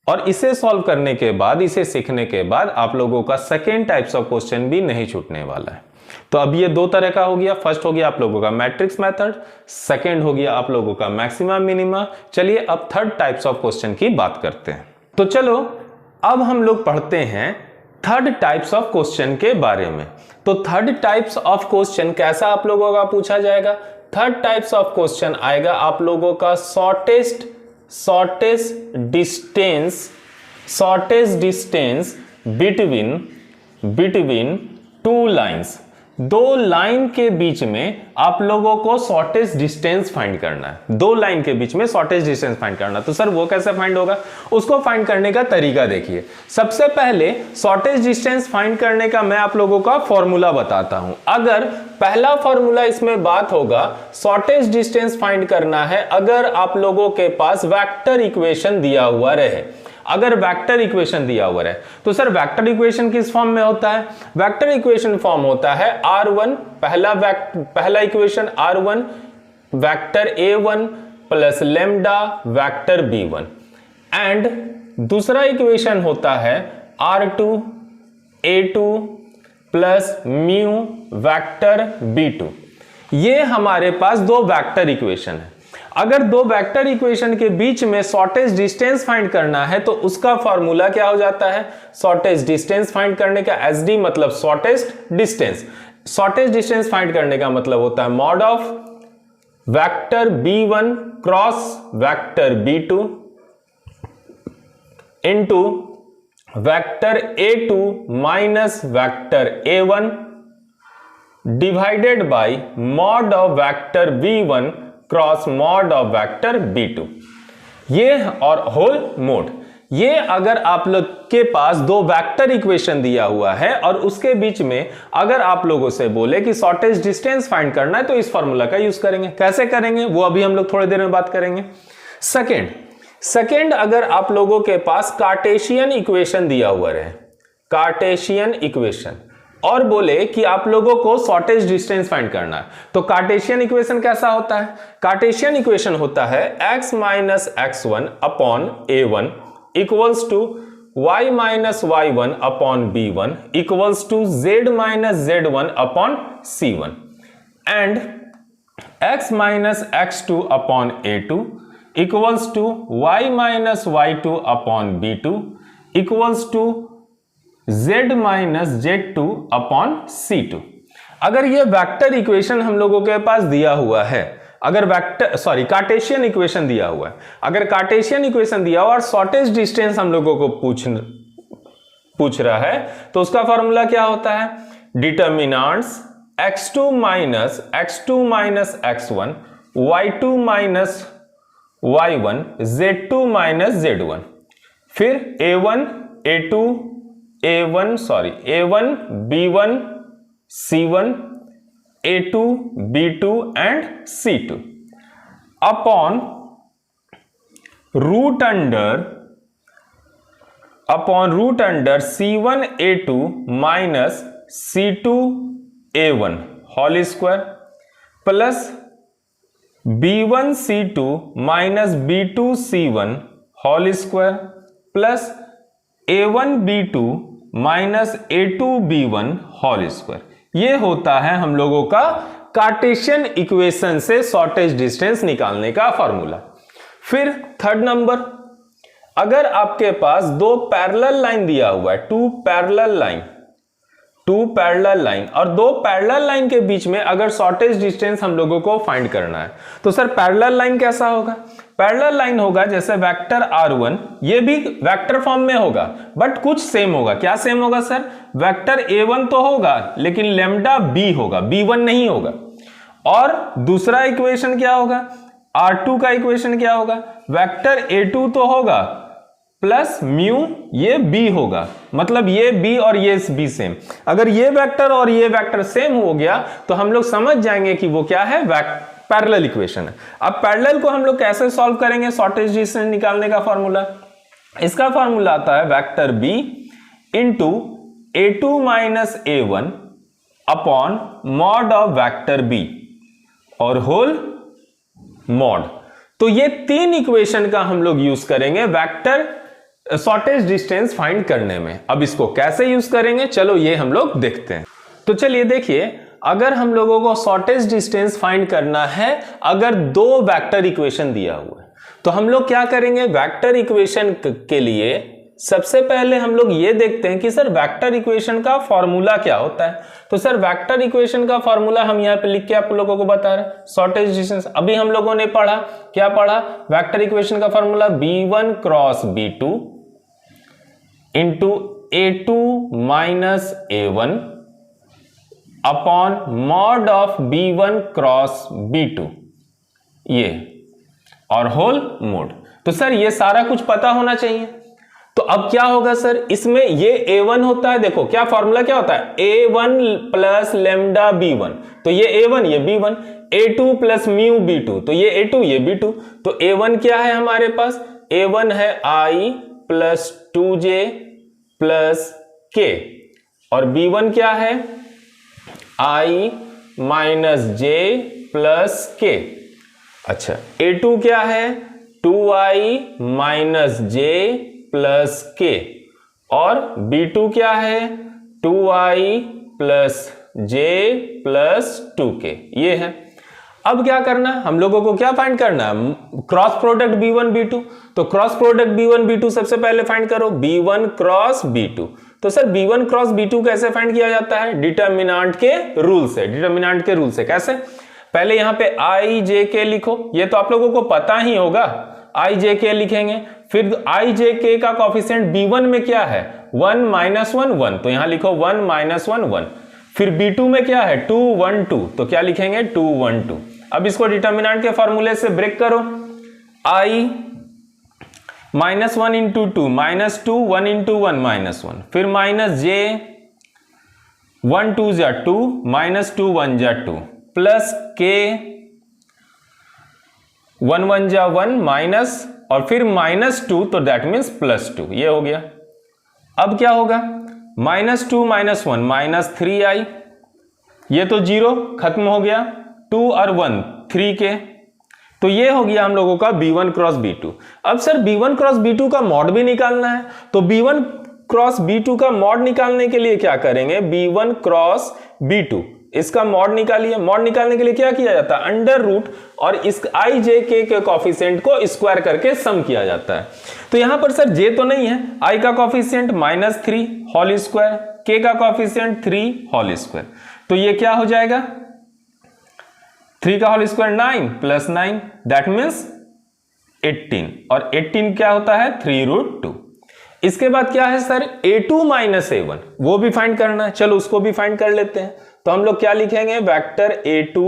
और इसे सॉल्व करने के बाद, इसे सीखने के बाद आप लोगों का सेकेंड टाइप्स ऑफ क्वेश्चन भी नहीं छूटने वाला है। तो अब ये 2 तरह का हो गया। फर्स्ट हो गया आप लोगों का मैट्रिक्स मेथड, सेकेंड हो गया आप लोगों का मैक्सिमा मिनिमा। चलिए अब थर्ड टाइप्स ऑफ क्वेश्चन की बात करते हैं। तो चलो अब हम लोग पढ़ते हैं थर्ड टाइप्स ऑफ क्वेश्चन के बारे में। तो थर्ड टाइप्स ऑफ क्वेश्चन कैसा आप लोगों का पूछा जाएगा। थर्ड टाइप्स ऑफ क्वेश्चन आएगा आप लोगों का shortest distance between 2 lines. 2 line के बीच में आप लोगों को शॉर्टेस्ट डिस्टेंस फाइंड करना है। 2 लाइन के बीच में शॉर्टेस्ट डिस्टेंस फाइंड करना। तो सर वो कैसे फाइंड होगा, उसको फाइंड करने का तरीका देखिए। सबसे पहले शॉर्टेस्ट डिस्टेंस फाइंड करने का मैं आप लोगों का फॉर्मूला बताता हूं। अगर पहला फॉर्मूला इसमें बात होगा, शॉर्टेस्ट डिस्टेंस फाइंड करना है अगर आप लोगों के पास वेक्टर इक्वेशन दिया हुआ रहे। अगर वेक्टर इक्वेशन दिया हुआ है तो सर वेक्टर इक्वेशन किस फॉर्म में होता है। वेक्टर इक्वेशन फॉर्म होता है R1, पहला equation R1 vector A1 plus lambda vector B1, and दूसरा इक्वेशन होता है R2 A2 plus mu vector B2। ये हमारे पास 2 वेक्टर इक्वेशन है। अगर 2 वेक्टर इक्वेशन के बीच में शॉर्टेस्ट डिस्टेंस फाइंड करना है तो उसका फॉर्मूला क्या हो जाता है, शॉर्टेस्ट डिस्टेंस फाइंड करने का SD मतलब shortest distance. Shortest distance find करने का मतलब होता है mod of vector B1 cross vector B2 into vector A2 minus vector A1 divided by mod of vector B1 cross mod of vector B2, ये और होल मोड। ये अगर आप लोग के पास दो वेक्टर इक्वेशन दिया हुआ है और उसके बीच में अगर आप लोगों से बोले कि शॉर्टेज डिस्टेंस फाइंड करना है तो इस फॉर्मूला का यूज करेंगे। कैसे करेंगे वो अभी हम लोग थोड़ी देर में बात करेंगे। सेकंड, अगर आप लोगों के पास कार्टेशियन इक्वेशन दिया हुआ रहे, कार्टेशियन इक्वेशन, और बोले कि आप लोगों को शॉर्टेज डिस्टेंस फाइंड करना है, तो कार्टेशियन इक्वेशन कैसा होता है? कार्टेशियन इक्वेशन होता है x minus x1 upon a1 equals to y minus y1 upon b1 equals to z minus z1 upon c1 and x minus x2 upon a2 equals to y minus y2 upon b2 equals to z minus z2 upon c2। अगर ये वेक्टर इक्वेशन हम लोगों के पास दिया हुआ है, अगर कार्टेशियन इक्वेशन दिया हुआ है, अगर कार्टेशियन इक्वेशन दिया हुआ और शॉर्टेज डिस्टेंस हम लोगों को पूछ रहा है, तो उसका फॉर्मूला क्या होता है? Determinants x2 minus x1 y2 minus y1 z2 minus z1, फिर a1 b1 c1 a2 b2 and c2 upon root under c1 a2 minus c2 a1 whole square plus b1 c2 minus b2 c1 whole square plus a1 b2 minus a2 b1 whole square. ये होता है हम लोगों का कार्टेशियन इक्वेशन से शॉर्टेज डिस्टेंस निकालने का फॉर्मूला। फिर थर्ड नंबर, अगर आपके पास दो पैरेलल लाइन दिया हुआ है, टू पैरेलल लाइन और दो पैरेलल लाइन के बीच में अगर शॉर्टेज डिस्टेंस हम लोगों को फाइंड करना है, तो सर पैरेलल लाइन कैसा होगा? पैरेलल लाइन होगा जैसे वेक्टर r1, ये भी वेक्टर फॉर्म में होगा बट कुछ सेम होगा। क्या सेम होगा सर? वेक्टर a1 तो होगा लेकिन लेमडा b होगा, b1 नहीं होगा। और दूसरा इक्वेशन क्या होगा? r2 का इक्वेशन क्या होगा? वेक्टर a2 तो होगा प्लस म्यू ये b होगा, मतलब ये b और ये b सेम। अगर ये वेक्टर और ये वेक्टर सेम हो गया तो हम लोग समझ जाएंगे कि वो क्या है? पैरेलल इक्वेशन है। अब पैरेलल को हम लोग कैसे सॉल्व करेंगे? शॉर्टेज डिस्टेंस निकालने का फॉर्मूला, इसका फॉर्मूला आता है vector b into a2 minus a1 upon mod of vector b और होल मॉड। तो ये तीन इक्वेशन का हम लोग यूज करेंगे वेक्टर शॉर्टेज डिस्टेंस फाइंड करने में। अब इसको कैसे यूज करेंगे, चलो ये हम लोग देखते हैं। तो चलिए देखिए, अगर हम लोगों को शॉर्टेज डिस्टेंस फाइंड करना है, अगर दो वेक्टर इक्वेशन दिया हुआ है, तो हम लोग क्या करेंगे? वेक्टर इक्वेशन के लिए सबसे पहले हम लोग ये देखते हैं कि सर वेक्टर इक्वेशन का फॉर्मूला क्या होता है। तो सर वेक्टर इक्वेशन का फॉर्मूला हम यहाँ पे लिख के आप लोगों को बता रहे हैं। शॉर्टेज डिस्टेंस अभी हम लोगों ने पढ़ा, क्या पढ़ा? वेक्टर इक्वेशन का formula b1 cross b2 into a2 minus a1 upon mod of b1 cross b2 ये और होल मोड। तो सर ये सारा कुछ पता होना चाहिए। तो अब क्या होगा सर, इसमें ये a1 होता है, देखो क्या फॉर्मूला क्या होता है? a1 प्लस लेमडा b1, तो ये a1 ये b1, a2 plus mu b2, तो ये a2 ये b2। तो a1 क्या है हमारे पास? a1 है i plus 2j plus k और b1 क्या है? i minus j plus k। अच्छा, a2 क्या है? 2i minus j plus k और b2 क्या है? 2i plus j plus 2k ये है। अब क्या करना हम लोगों को? क्या फाइंड करना है? Cross product b1 b2। तो क्रॉस प्रोडक्ट b1 b2 सबसे पहले फाइंड करो, b1 क्रॉस b2। तो सर b1 क्रॉस b2 कैसे फाइंड किया जाता है? डिटर्मिनेंट के रूल से। डिटर्मिनेंट के रूल से कैसे? पहले यहां पे i j k लिखो, ये तो आप लोगों को पता ही होगा, i j k लिखेंगे। फिर i j k का कोफिशिएंट b1 में क्या है? 1 माइनस 1 1, तो यहां लिखो 1 माइनस 1 1। फिर b2 में क्या है? 2 1 2, तो क्या लिखेंगे? 2 1 2। अब इसको डिटर्मिनेंट के फॉर्मूले से ब्रेक करो, i -1 इंटू 2 -2, 1 इंटू 1 -1, फिर -j 1 2 जा 2, -2 1 जा 2, प्लस k 1 1 जा 1 माइनस और फिर -2, तो दैट मीन्स +2, ये हो गया। अब क्या होगा, -2 -1 -3i, ये तो 0 खत्म हो गया, 2 और 1 3 के, तो ये हो गया हम लोगों का b1 क्रॉस b2। अब सर b1 क्रॉस b2 का मॉड भी निकालना है, तो b1 क्रॉस b2 का मॉड निकालने के लिए क्या करेंगे, b1 क्रॉस b2 इसका मॉड निकालिए। मॉड निकालने के लिए क्या किया जाता है, अंडर रूट और इस i j k के कॉफिशिएंट को स्क्वायर करके सम किया जाता है। तो यहां पर सर j तो नहीं है, i का कॉफिशिएंट -3 होल स्क्वायर, k का कॉफिशिएंट 3 होल स्क्वायर, तो ये क्या हो जाएगा, 3 का whole square 9 plus 9 that means 18, और 18 क्या होता है 3√2। इसके बाद क्या है सर, a2 माइनस a1, वो भी फाइंड करना है, चलो उसको भी फाइंड कर लेते हैं। तो हम लोग क्या लिखेंगे, vector a2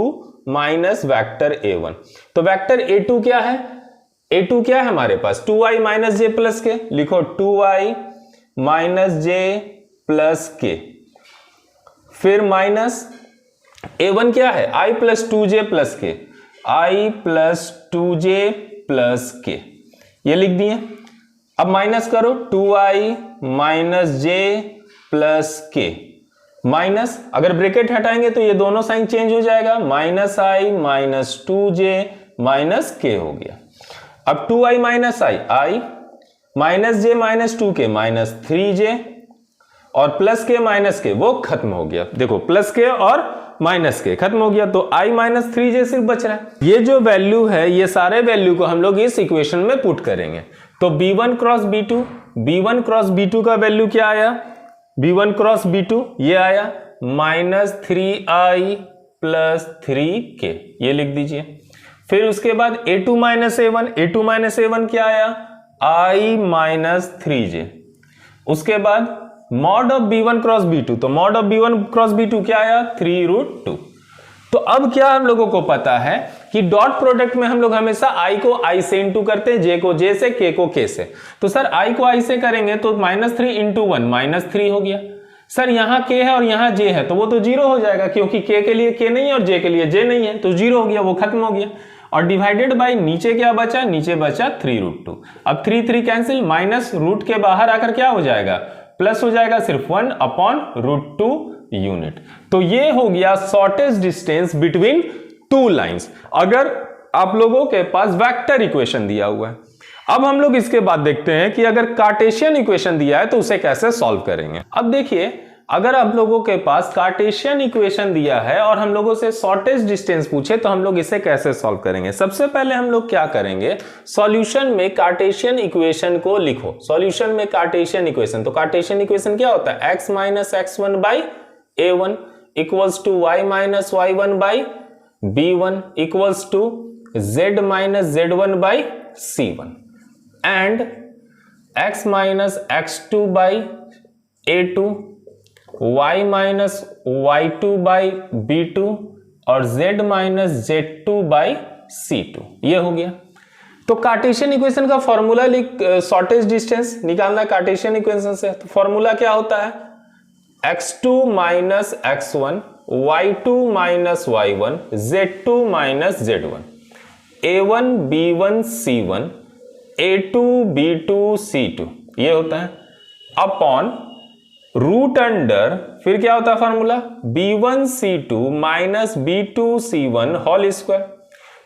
minus vector a1। तो वेक्टर a2 क्या है, a2 क्या है हमारे पास 2i माइनस जे प्लस के, लिखो 2i माइनस जे प्लस के, फिर माइनस a1 क्या है i प्लस 2j प्लस के, i प्लस 2j प्लस के, ये लिख दिए। अब माइनस करो 2i माइनस जे प्लस के, माइनस अगर ब्रैकेट हटाएंगे तो ये दोनों साइन चेंज हो जाएगा, -i माइनस 2j माइनस के हो गया। अब 2i minus i minus J minus 2k minus 3j और प्लस के माइनस के वो खत्म हो गया, देखो प्लस के और माइनस के खत्म हो गया, तो i माइनस 3j सिर्फ बच रहा है। ये जो वैल्यू है, ये सारे वैल्यू को हम लोग इस इक्वेशन में पुट करेंगे। तो b1 cross b2 cross b2 का वैल्यू क्या आया, b1 क्रॉस b2 ये आया -3i प्लस 3k, ये लिख दीजिए। फिर उसके बाद a2 माइनस a1 क्या आया, i माइनस 3j। उसके बाद mod of b1 cross b2, तो mod of b1 cross b2 क्या आया 3√2। तो अब क्या हम लोगों को पता है कि डॉट प्रोडक्ट में हम लोग हमेशा i को i से इंटू करते हैं, j को j से, k को k से। तो सर i को i से करेंगे तो -3 इंटू 1 -3 हो गया। सर यहाँ k है और यहाँ j है, तो वो तो 0 हो जाएगा, क्योंकि k के लिए k नहीं है और j के लिए j नहीं है, तो 0 हो गया, वो खत्म हो गया। और डिवाइडेड बाय नीचे क्या बचा, नीचे बचा 3√2। अब 3 कैंसिल, माइनस रूट के बाहर आकर क्या हो जाएगा, प्लस हो जाएगा सिर्फ 1/√2 यूनिट। तो ये हो गया shortest distance between two lines, अगर आप लोगों के पास वेक्टर इक्वेशन दिया हुआ है। अब हम लोग इसके बाद देखते हैं कि अगर कार्टेशियन इक्वेशन दिया है तो उसे कैसे सॉल्व करेंगे। अब देखिए, अगर आप लोगों के पास कार्टेशियन इक्वेशन दिया है और हम लोगों से शॉर्टेस्ट डिस्टेंस पूछे तो हम लोग इसे कैसे सॉल्व करेंगे। सबसे पहले हम लोग क्या करेंगे, सॉल्यूशन में कार्टेशियन इक्वेशन को लिखो। सॉल्यूशन में कार्टेशियन इक्वेशन, तो कार्टेशियन इक्वेशन क्या होता है, x minus x1 by a1 equals to y minus y1 by b1 equals to z minus z1 by c1 and x minus x2 by a2, y minus y2 by b2 और z minus z2 by c2, ये हो गया। तो कार्टेशियन इक्वेशन का फॉर्मूला लिख, शॉर्टेस्ट डिस्टेंस निकालना कार्टेशियन इक्वेशन से। तो फॉर्मूला क्या होता है, x2 minus x1 y2 minus y1 z2 minus z1 a1 b1 c1 a2 b2 c2, ये होता है अपॉन रूट अंडर, फिर क्या होता है formula, b1 c2 minus b2 c1 whole square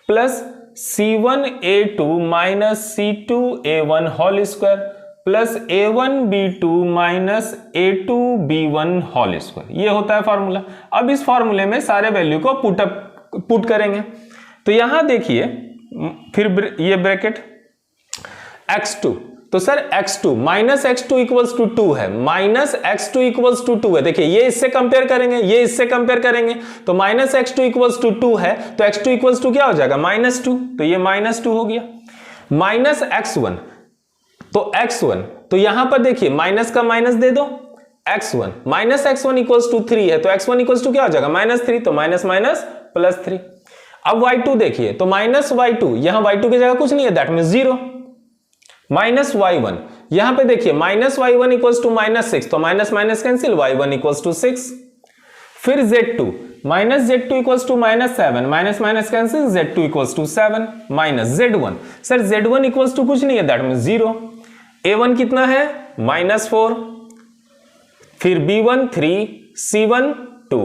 plus c1 a2 minus c2 a1 whole square plus a1 b2 minus a2 b1 whole square, ये होता है फॉर्मूला। अब इस फॉर्मूले में सारे वैल्यू को पुट करेंगे। तो यहां देखिए, फिर ये ब्रैकेट x2, तो sir x2 minus x2 equals to 2 है, माइनस x2 इक्वल्स टू 2 है। देखिए ये इससे कंपेयर करेंगे, ये इससे कंपेयर करेंगे, तो माइनस x2 इक्वल्स टू 2 है, तो x2 इक्वल्स टू क्या हो जाएगा -2, तो ये -2 हो गया। माइनस x1, तो x1, तो यहां पर देखिए माइनस का माइनस दे दो, x1 minus x1 equals to 3 है, तो x1 इक्वल्स टू क्या हो जाएगा -3, तो माइनस माइनस प्लस 3। अब y2 देखिए, तो माइनस y2, यहां y2 की जगह कुछ नहीं है, दैट मींस 0, माइनस y1, यहां पे देखिए माइनस y1 इक्वल्स टू -6, तो minus minus cancel, y1 equals to 6। फिर z2, minus z2 equals to -7, minus minus cancel, z2 equals to 7 minus z1, sir z1 equals to कुछ नहीं है, दैट मीन 0। a1 कितना है -4, फिर b1 3, c1 2,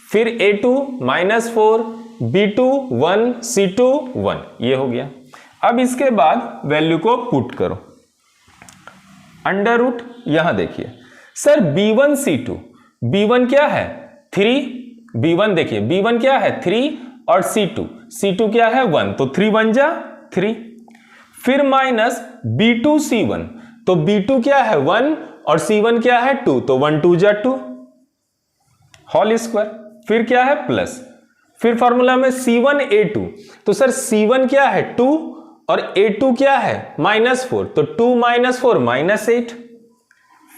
फिर a2 -4, b2 1, c2 1, ये हो गया। अब इसके बाद वैल्यू को पुट करो, अंडर रूट, यहां देखिए सर b1 c2, b1 क्या है 3, b1 देखिए b1 क्या है 3 और c2 क्या है 1, तो 3 1 जा 3। फिर माइनस b2 c1, तो b2 क्या है 1 और c1 क्या है 2, तो 1 2 जा 2 होल स्क्वायर। फिर क्या है प्लस, फिर फॉर्मूला में c1 a2, तो सर c1 क्या है 2 और a2 क्या है -4, तो 2 -4 -8।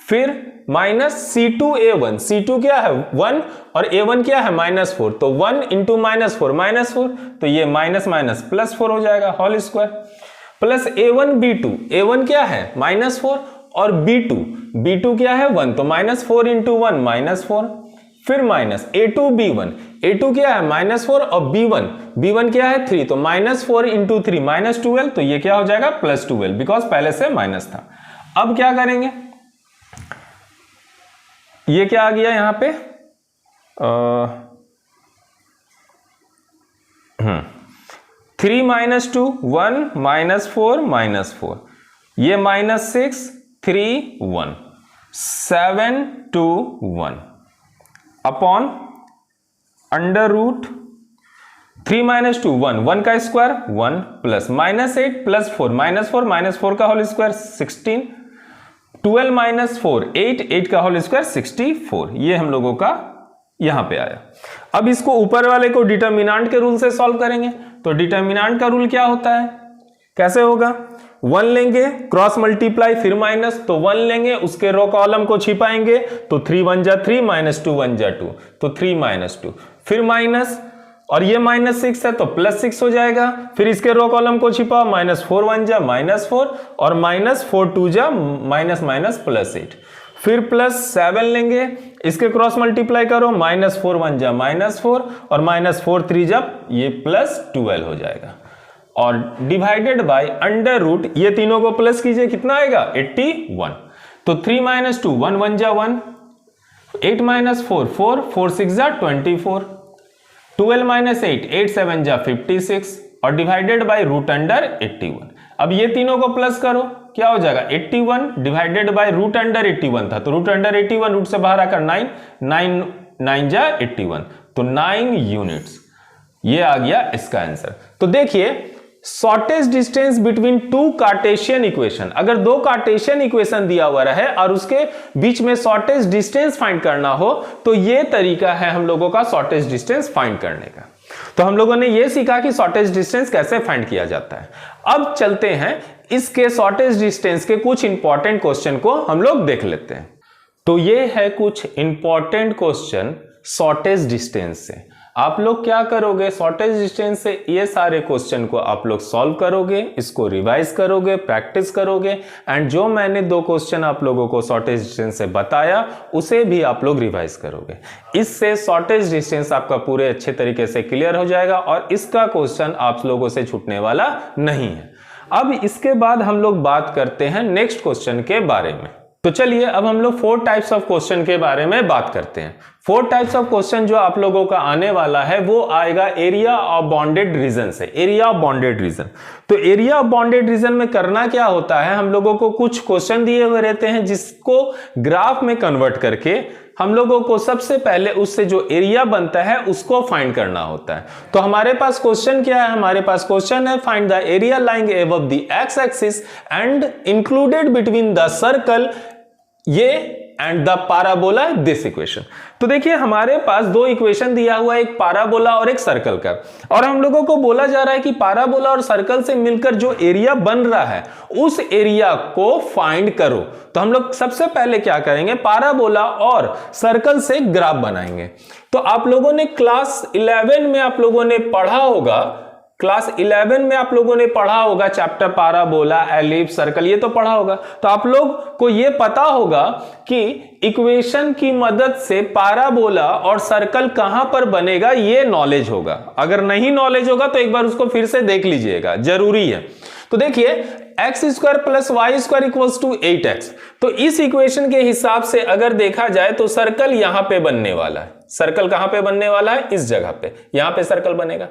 फिर माइनस c2 a1, c2 क्या है 1 और a1 क्या है -4, तो 1 इंटू -4 -4, तो ये माइनस माइनस प्लस 4 हो जाएगा whole square. Plus a1 b2, a1 क्या है -4 और b2 क्या है 1, तो -4 इंटू 1 -4। फिर माइनस a2 b1, a2 क्या है -4 और b1 क्या है 3, तो -4 इंटू 3 -12, तो ये क्या हो जाएगा +12, बिकॉज पहले से माइनस था। अब क्या करेंगे, ये क्या आ गया यहां पे 3 - 2 1 -4 -4, ये -6 3 1 7 2 1 अपॉन अंडर रूट 3 - 2 1 का स्क्वायर 1 प्लस -8 + 4 -4 का होल स्क्वायर 16, 12 - 4 8 का होल स्क्वायर 64, ये हम लोगों का यहां पे आया। अब इसको ऊपर वाले को डिटर्मिनेंट के रूल से सॉल्व करेंगे, तो डिटर्मिनेंट का रूल क्या होता है, कैसे होगा, 1 लेंगे क्रॉस मल्टीप्लाई फिर माइनस, तो 1 लेंगे उसके रो कॉलम को छिपाएंगे, तो 3 1 जा 3 -2 1 जा 2, तो 3 - 2, फिर माइनस और ये -6 है तो +6 हो जाएगा। फिर इसके रो कॉलम को छिपाओ, -4 1 जा -4 और -4 2 जा +8, फिर +7 लेंगे इसके क्रॉस मल्टीप्लाई करो, -4 1 जा -4 और -4 3 जा ये +12 हो जाएगा। और डिवाइडेड बाय अंडर रूट, ये तीनों को प्लस कीजिए, कितना आएगा 81, तो 3 - 2 1 1 जा 1, 8 - 4 4 4 6 जा 24, 12 - 8 8 7 जा 56 और डिवाइडेड बाय रूट अंडर 81। अब ये तीनों को प्लस करो, क्या हो जाएगा 81 डिवाइडेड बाय रूट अंडर 81 था, तो रूट अंडर 81 रूट से बाहर आकर 9 9 जा 81, तो 9 यूनिट्स, ये आ गया इसका आंसर। तो देखिए shortest distance between 2 Cartesian equation, अगर 2 कार्टेशियन इक्वेशन दिया हुआ रहे और उसके बीच में शॉर्टेस्ट डिस्टेंस फाइंड करना हो, तो ये तरीका है हम लोगों का शॉर्टेस्ट डिस्टेंस फाइंड करने का। तो हम लोगों ने ये सीखा कि शॉर्टेस्ट डिस्टेंस कैसे फाइंड किया जाता है। अब चलते हैं इसके शॉर्टेस्ट डिस्टेंस के कुछ इंपॉर्टेंट क्वेश्चन को हम लोग देख लेते हैं। तो ये है कुछ इंपॉर्टेंट क्वेश्चन शॉर्टेस्ट डिस्टेंस से। आप लोग क्या करोगे, शॉर्टेस्ट डिस्टेंस से ये सारे क्वेश्चन को आप लोग सॉल्व करोगे, इसको रिवाइज करोगे, प्रैक्टिस करोगे, एंड जो मैंने 2 क्वेश्चन आप लोगों को शॉर्टेस्ट डिस्टेंस से बताया उसे भी आप लोग रिवाइज करोगे। इससे शॉर्टेस्ट डिस्टेंस आपका पूरे अच्छे तरीके से क्लियर हो जाएगा और इसका क्वेश्चन आप लोगों से छूटने वाला नहीं है। अब इसके बाद हम लोग बात करते हैं नेक्स्ट क्वेश्चन के बारे में। तो चलिए अब हम लोग 4 टाइप्स ऑफ क्वेश्चन के बारे में बात करते हैं। 4 टाइप्स ऑफ क्वेश्चन जो आप लोगों का आने वाला है वो आएगा एरिया ऑफ बाउंडेड रीजन से। एरिया ऑफ बाउंडेड रीजन, तो एरिया ऑफ बाउंडेड रीजन में करना क्या होता है, हम लोगों को कुछ क्वेश्चन दिए हुए रहते हैं जिसको ग्राफ में कन्वर्ट करके हम लोगों को सबसे पहले उससे जो एरिया बनता है उसको फाइंड करना होता है। तो हमारे पास क्वेश्चन क्या है, हमारे पास क्वेश्चन है find the area lying above the x axis and included between the circle ये and the parabola this equation. तो देखिए हमारे पास 2 इक्वेशन दिया हुआ है, एक पाराबोला और एक सर्कल का, और हम लोगों को बोला जा रहा है कि पाराबोला और सर्कल से मिलकर जो एरिया बन रहा है उस एरिया को फाइंड करो। तो हम लोग सबसे पहले क्या करेंगे, पाराबोला और सर्कल से ग्राफ बनाएंगे। तो आप लोगों ने क्लास 11 में आप लोगों ने पढ़ा होगा, क्लास 11 में आप लोगों ने पढ़ा होगा चैप्टर पाराबोला, एलिप्स, सर्कल, ये तो पढ़ा होगा। तो आप लोग को ये पता होगा कि इक्वेशन की मदद से पाराबोला और सर्कल कहां पर बनेगा, ये नॉलेज होगा। अगर नहीं नॉलेज होगा तो एक बार उसको फिर से देख लीजिएगा, जरूरी है। तो देखिए x square plus y square equals to 8x। तो इस इक्वेशन के हिसाब से अगर देखा जाए तो सर्कल यहां पे बनने वाला है। सर्कल कहां पे बनने वाला है, इस जगह पे, यहां पे सर्कल बनेगा।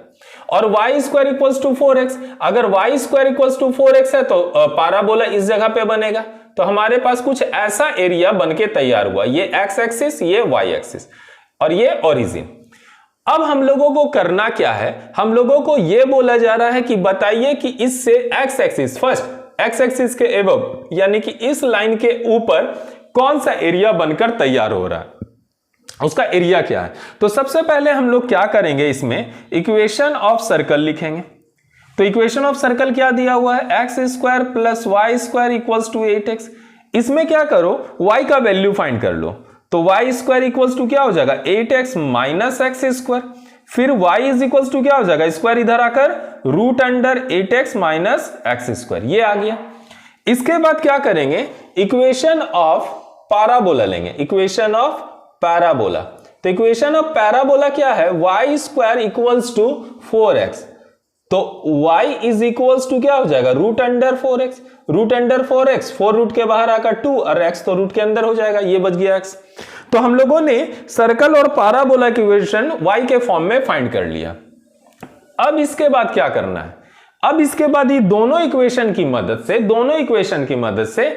और Y square equals to 4x, अगर Y square equals to 4x है तो पाराबोला इस जगह पे बनेगा। तो हमारे पास कुछ ऐसा एरिया बनके तैयार हुआ, ये एक्स एक्सिस, ये वाई एक्सिस और ये ओरिजिन। अब हम लोगों को करना क्या है, हम लोगों को यह बोला जा रहा है कि बताइए कि इससे x axis, first x axis के एबव यानी कि इस लाइन के ऊपर कौन सा एरिया बनकर तैयार हो रहा है, उसका एरिया क्या है। तो सबसे पहले हम लोग क्या करेंगे, इसमें इक्वेशन ऑफ सर्कल लिखेंगे। तो इक्वेशन ऑफ सर्कल क्या दिया हुआ है, x square plus y square equals to 8x। इसमें क्या करो, y का वैल्यू फाइंड कर लो। तो वाई स्क्वायर इक्वल्स टू क्या हो जाएगा, 8x माइनस एक्स स्क्वायर। फिर y इज इक्वल्स टू क्या हो जाएगा, स्क्वायर इधर आकर root under 8x minus x square, ये आ गया। इसके बाद क्या करेंगे, इक्वेशन ऑफ पैराबोला लेंगे, इक्वेशन ऑफ पैराबोला। तो इक्वेशन ऑफ पैराबोला क्या है, Y square equals to 4x। तो y इज इक्वल्स टू क्या हो जाएगा, root under 4x। Root under 4x, 4 root के बाहर आकर 2 और x तो रूट के अंदर हो जाएगा, ये बच गया x। तो हम लोगों ने सर्कल और पैराबोला की इक्वेशन y के फॉर्म में फाइंड कर लिया। अब इसके बाद क्या करना है, अब इसके बाद ये दोनों इक्वेशन की मदद से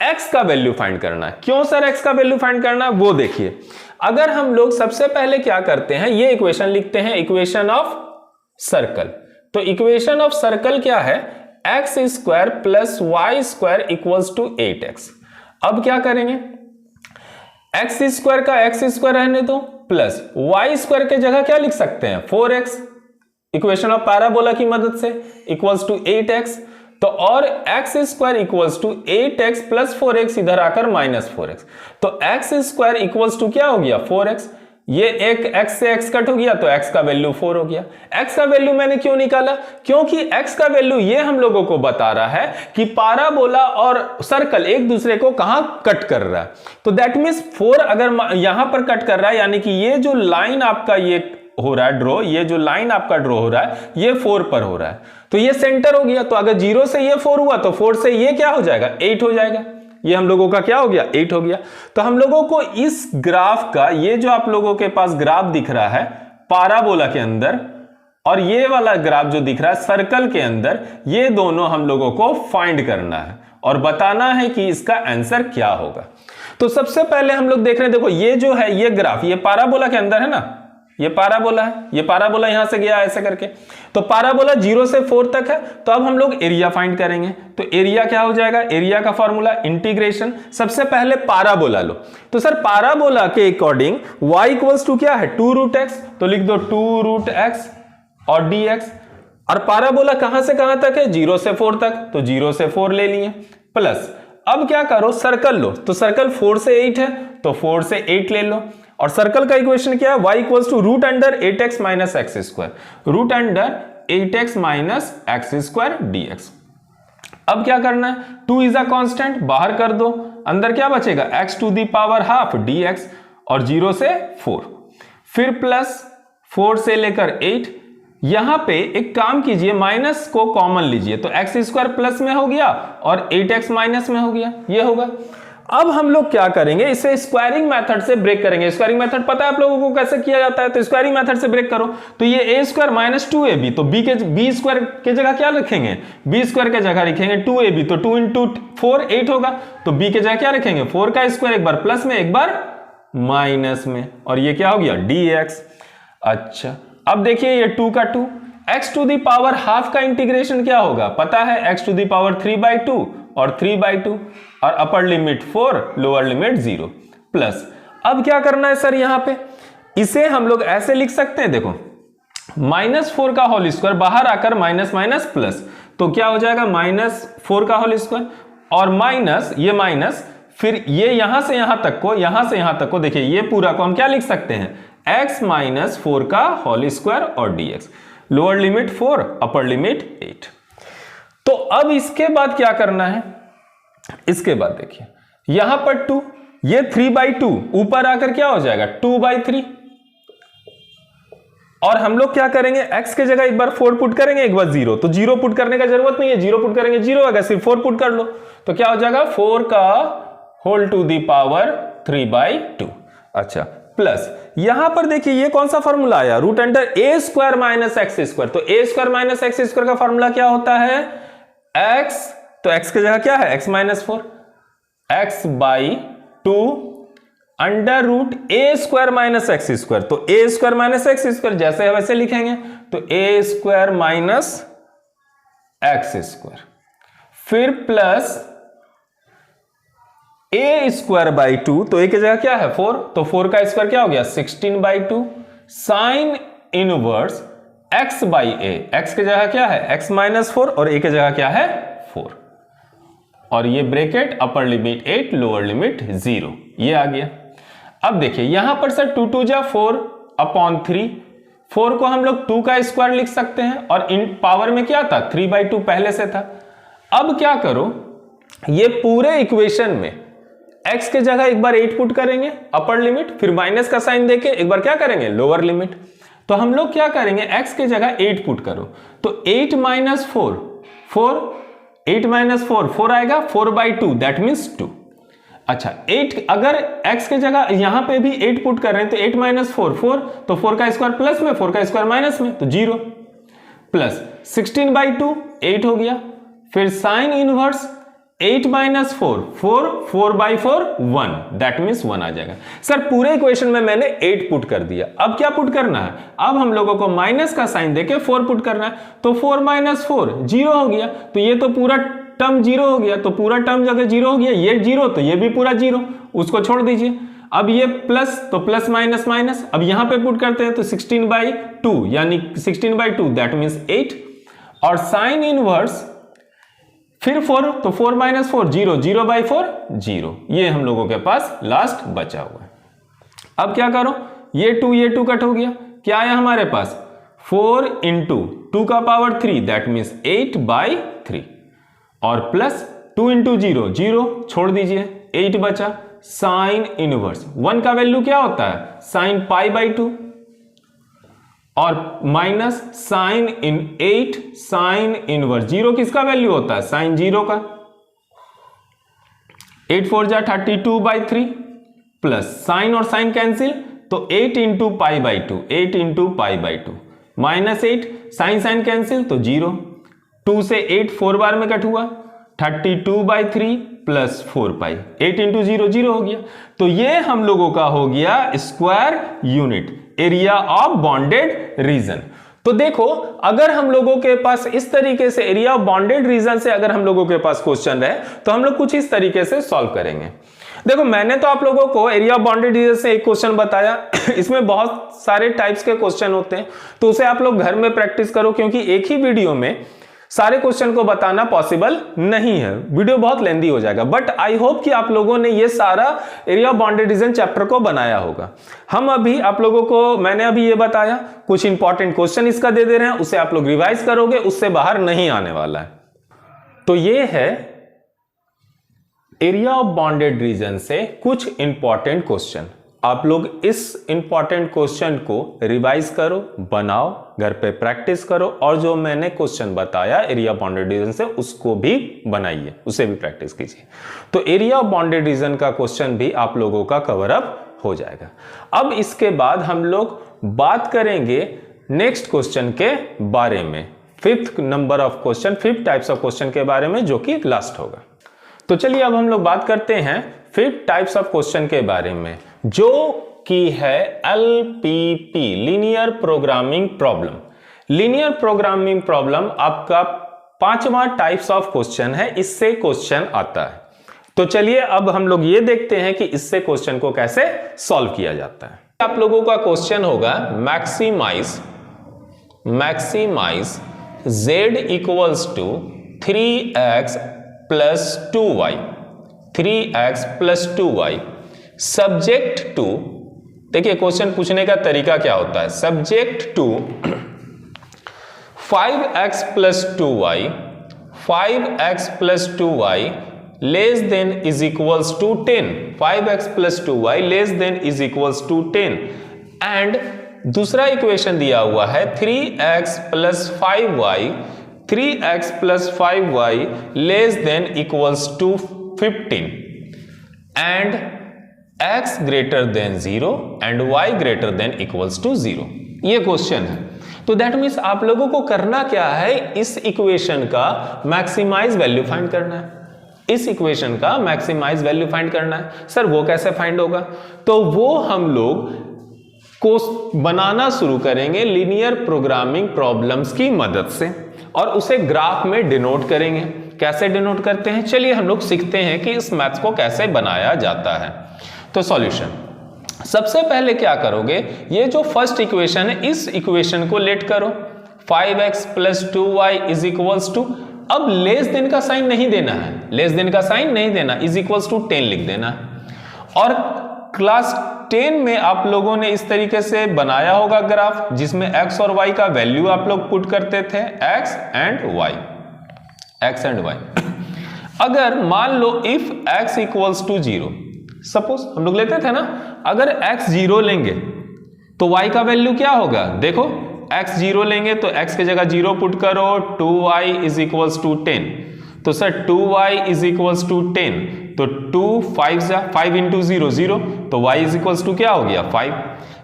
x का वैल्यू फाइंड करना है। क्यों सर x का वैल्यू फाइंड करना है, वो देखिए। अगर हम लोग सबसे पहले क्या करते हैं, ये इक्वेशन लिखते हैं, इक्वेशन ऑफ सर्कल। तो इक्वेशन ऑफ सर्कल क्या है, x square plus y square equals to 8x। अब क्या करेंगे, एक्स स्क्वायर का एक्स स्क्वायर रहने दो, प्लस वाई स्क्वायर के जगह क्या लिख सकते हैं, 4x, इक्वेशन ऑफ पैराबोला की मदद से, इक्वल्स टू 8x। तो और x square equals to 8x plus 4x इधर आकर माइनस 4x। तो एक्स स्क्वायर इक्वल्स टू क्या हो गया, 4x। ये एक x से x कट हो गया तो x का वैल्यू 4 हो गया। x का वैल्यू मैंने क्यों निकाला, क्योंकि x का वैल्यू ये हम लोगों को बता रहा है कि पाराबोला और सर्कल एक दूसरे को कहां कट कर रहा है। तो दैट मींस 4 अगर यहां पर कट कर रहा है, यानी कि ये जो लाइन आपका ये हो रहा है ड्रॉ, ये जो लाइन आपका ड्रॉ हो रहा है ये 4 पर हो रहा है, तो ये सेंटर हो गया। तो अगर 0 से ये 4 हुआ तो 4 से ये क्या हो जाएगा, 8 हो जाएगा। ये हम लोगों का क्या हो गया, 8 हो गया। तो हम लोगों को इस ग्राफ का, ये जो आप लोगों के पास ग्राफ दिख रहा है पाराबोला के अंदर और ये वाला ग्राफ जो दिख रहा है सर्कल के अंदर, ये दोनों हम लोगों को फाइंड करना है और बताना है कि इसका आंसर क्या होगा। तो सबसे पहले हम लोग देख रहे हैं, देखो ये जो है ये ग्राफ, ये पाराबोला के अंदर है ना, ये पाराबोला है, ये पाराबोला यहां से गया ऐसे करके। तो पाराबोला 0 से 4 तक है। तो अब हम लोग एरिया फाइंड करेंगे। तो एरिया क्या हो जाएगा, एरिया का फॉर्मूला इंटीग्रेशन, सबसे पहले पाराबोला लो। तो सर पाराबोला के अकॉर्डिंग y इक्वल्स टू क्या है, 2 रूट x। तो लिख दो 2 रूट x और dx। और पाराबोला कहां से कहां तक है, 0 से 4 तक, तो 0 से 4 ले लिए, प्लस अब क्या करो, सर्कल लो। तो सर्कल 4 से 8 है तो 4 से 8 ले लो। और सर्कल का इक्वेशन क्या है, y equals to root under 8x minus x square, root under 8x minus x square dx। अब क्या करना है, 2 इज अ कांस्टेंट, बाहर कर दो, अंदर क्या बचेगा, x to the power half dx और 0 से 4, फिर प्लस 4 से लेकर 8। यहां पे एक काम कीजिए, माइनस को कॉमन लीजिए, तो एक्स स्क्वायर प्लस में हो गया और 8x माइनस में हो गया, ये होगा। अब हम लोग क्या करेंगे, इसे स्क्वायरिंग मेथड से ब्रेक करेंगे। स्क्वायरिंग मेथड पता है आप लोगों को कैसे किया जाता है, तो स्क्वायरिंग मेथड से ब्रेक करो। तो ये a स्क्वायर माइनस 2ab, तो b स्क्वायर के जगह क्या रखेंगे, b स्क्वायर के जगह रखेंगे 2ab, तो 2 इंटू 4 8 होगा। तो b के जगह क्या रखेंगे, 4 का स्क्वायर, एक बार प्लस में एक बार माइनस में, और ये क्या हो गया dx। अच्छा अब देखिए ये 2 का 2, x to the power half का इंटीग्रेशन क्या होगा, पता है, x टू दी पावर 3/2 और 3/2 और upper limit 4 lower limit 0, plus अब क्या करना है सर, यहां पे इसे हम लोग ऐसे लिख सकते हैं, देखो -4 का होल स्क्वायर, बाहर आकर माइनस माइनस प्लस, तो क्या हो जाएगा -4 का होल स्क्वायर और माइनस ये माइनस, फिर ये यहां से यहां तक को, यहां से यहां तक को, देखिए ये पूरा को हम क्या लिख सकते हैं, x माइनस 4 का होल स्क्वायर और dx। Lower limit 4, upper limit 8। तो अब इसके बाद क्या करना है, इसके बाद देखिए यहां पर 2, ये 3/2 ऊपर आकर क्या हो जाएगा 2/3, और हम लोग क्या करेंगे x के जगह एक बार 4 पुट करेंगे, एक बार 0, तो 0 पुट करने का जरूरत नहीं है, 0 पुट करेंगे 0 आएगा, सिर्फ 4 पुट कर लो तो क्या हो जाएगा 4 का होल टू दी पावर 3/2। अच्छा, प्लस यहां पर देखिए ये कौन सा फॉर्मूला आया, root under a square minus x square, तो a square minus x square का फॉर्मूला क्या होता है x, तो x की जगह क्या है x minus 4, x/2 under root a square minus x square, तो a square minus x square जैसे है वैसे लिखेंगे, तो a square minus x square, फिर प्लस a स्क्वायर बाई 2, तो a की जगह क्या है 4, तो 4 का स्क्वायर क्या हो गया 16/2 sine inverse x by a, x की जगह क्या है x माइनस 4 और a की जगह क्या है 4, और ये bracket upper limit 8 lower limit 0, ये आ गया। अब देखिए यहां पर सर 2 2 जा 4/3, 4 को हम लोग 2 का स्क्वायर लिख सकते हैं और इन पावर में क्या था 3/2 पहले से था। अब क्या करो, ये पूरे इक्वेशन में x के जगह एक बार 8 पुट करेंगे अपर लिमिट, फिर माइनस का साइन देके एक बार क्या करेंगे लोअर लिमिट, तो हम लोग क्या करेंगे x के जगह 8 पुट करो, तो 8 माइनस 4 4, 8 माइनस 4 4 आएगा, 4/2 दैट मीन्स 2। अच्छा 8, अगर x के जगह यहां पे भी 8 पुट कर रहे हैं तो 8 माइनस 4 4, तो 4 का स्क्वायर प्लस में 4 का स्क्वायर माइनस में, तो 0, प्लस 16/2 8 हो गया, फिर sine inverse 8 minus 4 4, 4/4 1, that means 1 आ जाएगा। सर पूरे इक्वेशन में मैंने 8 पुट कर दिया, अब क्या पुट करना है, अब हम लोगों को माइनस का साइन देके 4 पुट करना है, तो 4 माइनस 4 0 हो गया, तो ये तो पूरा टर्म 0 हो गया, तो पूरा टर्म जगह 0 हो गया, ये 0 तो ये भी पूरा 0, उसको छोड़ दीजिए। अब ये प्लस, तो प्लस माइनस माइनस, अब यहां पे पुट करते हैं तो 16/2 यानी 16/2 दैट मीन्स 8, और साइन इनवर्स फिर 4, तो 4 माइनस 4 0, 0/4 0, ये हम लोगों के पास लास्ट बचा हुआ है। अब क्या करो, ये 2 कट हो गया, क्या आया हमारे पास 4 इंटू 2 का पावर 3 दैट मीन्स 8/3, और प्लस 2 इंटू 0 0, छोड़ दीजिए 8 बचा, साइन इनवर्स 1 का वैल्यू क्या होता है साइन π/2, और minus sine in 8 sine inverse 0 किसका वैल्यू होता है साइन 0 का, 8 4 जा 32/3, प्लस साइन और साइन कैंसिल, तो 8 into π/2 8 into π/2, minus 8 sine sine cancel, तो 0, 2 से 8 4 बार में कट हुआ, 32/3 प्लस 4π, 8 इंटू 0 0 हो गया, तो ये हम लोगों का हो गया square unit area of bounded region. तो देखो अगर हम लोगों के पास इस तरीके से एरिया ऑफ बॉन्डेड रीजन से अगर हम लोगों के पास क्वेश्चन रहे तो हम लोग कुछ इस तरीके से सॉल्व करेंगे। देखो मैंने तो आप लोगों को एरिया ऑफ बाउंडेड रीजन से एक क्वेश्चन बताया इसमें बहुत सारे टाइप्स के क्वेश्चन होते हैं तो उसे आप लोग घर में प्रैक्टिस करो, क्योंकि एक ही वीडियो में सारे क्वेश्चन को बताना पॉसिबल नहीं है, वीडियो बहुत लेंदी हो जाएगा। बट आई होप कि आप लोगों ने ये सारा area of bounded reason chapter को बनाया होगा। हम अभी आप लोगों को मैंने अभी ये बताया, कुछ इंपॉर्टेंट क्वेश्चन इसका दे रहे हैं, उसे आप लोग रिवाइज करोगे, उससे बाहर नहीं आने वाला है। तो ये है एरिया ऑफ बाउंडेड रीजन से कुछ इंपॉर्टेंट क्वेश्चन। आप लोग इस इंपॉर्टेंट क्वेश्चन को रिवाइज करो, बनाओ, घर पे प्रैक्टिस करो, और जो मैंने क्वेश्चन बताया एरिया ऑफ बाउंडेड रीजन से उसको भी बनाइए, उसे भी प्रैक्टिस कीजिए। तो एरिया ऑफ बाउंडेड रीजन का क्वेश्चन भी आप लोगों का कवर अप हो जाएगा। अब इसके बाद हम लोग बात करेंगे नेक्स्ट क्वेश्चन के बारे में, fifth number of question, fifth types of question के बारे में, जो कि लास्ट होगा। तो चलिए अब हम लोग बात करते हैं फिफ्थ टाइप्स ऑफ क्वेश्चन के बारे में, जो कि है LPP, linear programming problem. Linear programming problem आपका 5वां टाइप्स ऑफ क्वेश्चन है, इससे क्वेश्चन आता है। तो चलिए अब हम लोग ये देखते हैं कि इससे क्वेश्चन को कैसे सॉल्व किया जाता है। आप लोगों का क्वेश्चन होगा maximise z equals to 3x plus 2y, 3x plus 2y subject to, देखिए क्वेश्चन पूछने का तरीका क्या होता है, subject to 5x plus 2y, 5x plus 2y less than is equals to 10, 5x plus 2y less than is equals to 10 and दूसरा इक्वेशन दिया हुआ है 3x plus 5y, 3x plus 5y less than equals to 15 and x greater than 0 and y greater than equals to 0। ये क्वेश्चन है। तो दैट मीन्स आप लोगों को करना क्या है, इस इक्वेशन का मैक्सिमाइज वैल्यू फाइंड करना है, इस इक्वेशन का मैक्सिमाइज वैल्यू फाइंड करना है। सर वो कैसे फाइंड होगा? तो वो हम लोग को बनाना शुरू करेंगे लीनियर प्रोग्रामिंग प्रॉब्लम्स की मदद से और उसे ग्राफ में डिनोट करेंगे। कैसे डिनोट करते हैं, चलिए हम लोग सीखते हैं कि इस मैथ्स को कैसे बनाया जाता है। तो सॉल्यूशन, सबसे पहले क्या करोगे, ये जो फर्स्ट इक्वेशन है इस इक्वेशन को लेट करो, 5x plus 2y is equals to, अब लेस देन का साइन नहीं देना है, लेस देन का साइन नहीं देना, इज इक्वल्स टू 10 लिख देना है। और क्लास 10 में आप लोगों ने इस तरीके से बनाया होगा ग्राफ जिसमें x और y का वैल्यू आप लोग पुट करते थे, x एंड y। अगर मान लो if x equals to 0, suppose हम लोग लेते थे ना, अगर x 0 लेंगे तो y का वैल्यू क्या होगा, देखो x 0 लेंगे तो x की जगह 0 पुट करो, 2y इज इक्वल्स टू 10, तो sir 2y is equals to 10, तो 5 इंटू 0 0, तो y इज इक्वल्स टू क्या हो गया 5,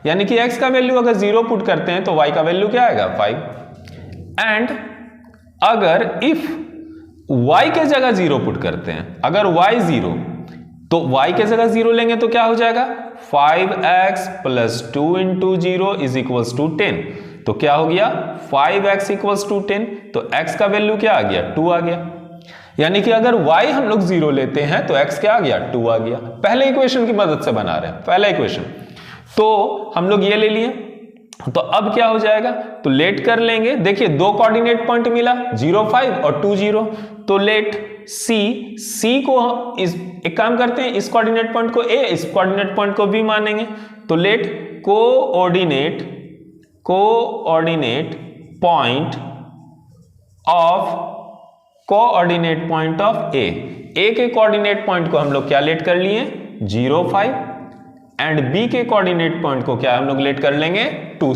यानी कि x का वैल्यू अगर 0 पुट करते हैं तो y का वैल्यू क्या आएगा 5। एंड अगर इफ y के जगह 0 पुट करते हैं, अगर y 0 तो y के जगह 0 लेंगे तो क्या हो जाएगा 5x plus 2 into 0 is equals to 10, तो क्या हो गया 5x इक्वल्स टू 10, तो x का वैल्यू क्या आ गया 2 आ गया। यानी कि अगर y हम लोग 0 लेते हैं तो x क्या आ गया 2 आ गया। पहले इक्वेशन की मदद से बना रहे हैं, पहला इक्वेशन, तो हम लोग ये ले लिए, तो अब क्या हो जाएगा, तो लेट कर लेंगे। देखिए दो कोऑर्डिनेट पॉइंट मिला 0 5 और 2 0, तो लेट c को एक काम करते हैं, इस कोऑर्डिनेट पॉइंट को a, इस कोऑर्डिनेट पॉइंट को b मानेंगे, तो let coordinate point of a के कोऑर्डिनेट पॉइंट को हम लोग क्या लेट कर लिए 0 5 एंड b के कोऑर्डिनेट पॉइंट को क्या हम लोग लेट कर लेंगे 2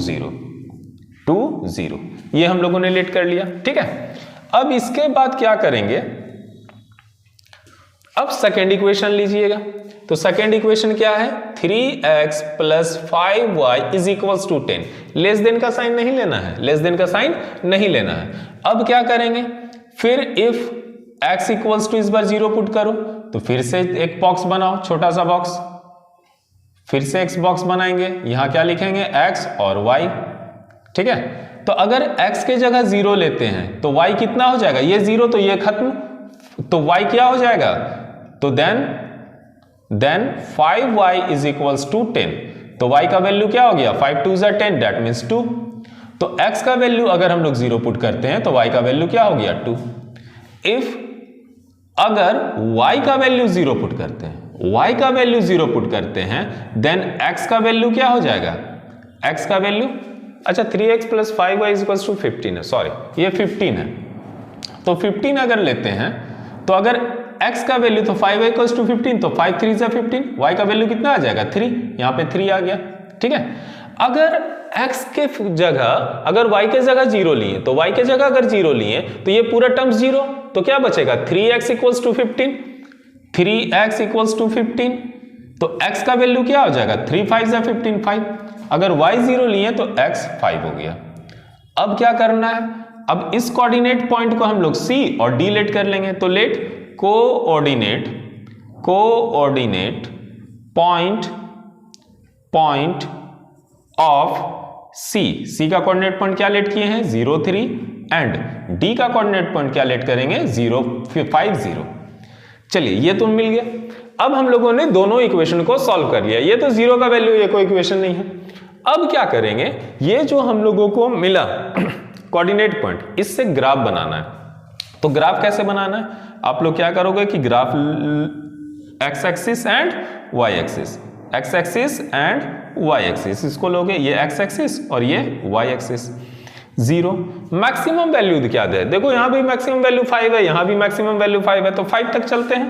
0, ये हम लोगों ने लेट कर लिया। ठीक है, अब इसके बाद क्या करेंगे, अब सेकेंड इक्वेशन लीजिएगा, तो सेकेंड इक्वेशन क्या है 3x plus 5y is equals to 10, less than का साइन नहीं लेना है, लेस देन का साइन नहीं लेना है। अब क्या करेंगे, फिर इफ x इक्वल्स टू इस बार 0 पुट करो, तो फिर से एक बॉक्स बनाओ, छोटा सा बॉक्स, फिर से x बॉक्स बनाएंगे, यहां क्या लिखेंगे x और y। ठीक है, तो अगर x के जगह 0 लेते हैं तो y कितना हो जाएगा, ये 0 तो ये खत्म, तो y क्या हो जाएगा, तो then 5y is equals to 10, तो y का वैल्यू क्या हो गया 5 2 10, दैट मीन्स 2, तो x का वैल्यू अगर हम लोग 0 पुट करते हैं तो y का वैल्यू क्या हो गया 2। इफ अगर y का वैल्यू 0 पुट करते हैं, y का वैल्यू 0 पुट करते हैं, देन x का वैल्यू क्या हो जाएगा, x का वैल्यू, अच्छा 3x plus 5y is equals to 15 है, सॉरी ये 15 है, तो 15 अगर लेते हैं तो अगर x का वैल्यू तो 5y इक्वल्स टू 15, तो 5 3 is 15, y का वैल्यू कितना आ जाएगा 3, यहां पे 3 आ गया। ठीक है, अगर x के जगह अगर y के जगह 0 लिए, तो y के जगह अगर 0 लिए तो ये पूरा टर्म 0, तो क्या बचेगा 3x equals to 15, 3x equals to 15, तो x का वैल्यू क्या हो जाएगा 3 5 is 15 5, अगर y 0 लिए तो x 5 हो गया। अब क्या करना है, अब इस कोऑर्डिनेट पॉइंट को हम लोग c और d लेट कर लेंगे, तो let coordinate point of c का कोऑर्डिनेट पॉइंट क्या लेट किए हैं 0 3 एंड d का कोऑर्डिनेट पॉइंट क्या लेट करेंगे 0 5 0। चलिए ये तो मिल गया। अब हम लोगों ने दोनों इक्वेशन को सॉल्व कर लिया, ये तो 0 का वैल्यू, ये कोई इक्वेशन नहीं है। अब क्या करेंगे, ये जो हम लोगों को मिला कोऑर्डिनेट पॉइंट, इससे ग्राफ बनाना है। तो ग्राफ कैसे बनाना है, आप लोग क्या करोगे कि graph x axis and y axis, x axis and y axis, इसको लोगे, ये x एक्सिस और ये y एक्सिस। 0। मैक्सिमम वैल्यू क्या दे, देखो यहां भी मैक्सिमम वैल्यू 5 है, यहां भी मैक्सिमम वैल्यू 5 है, तो 5 तक चलते हैं।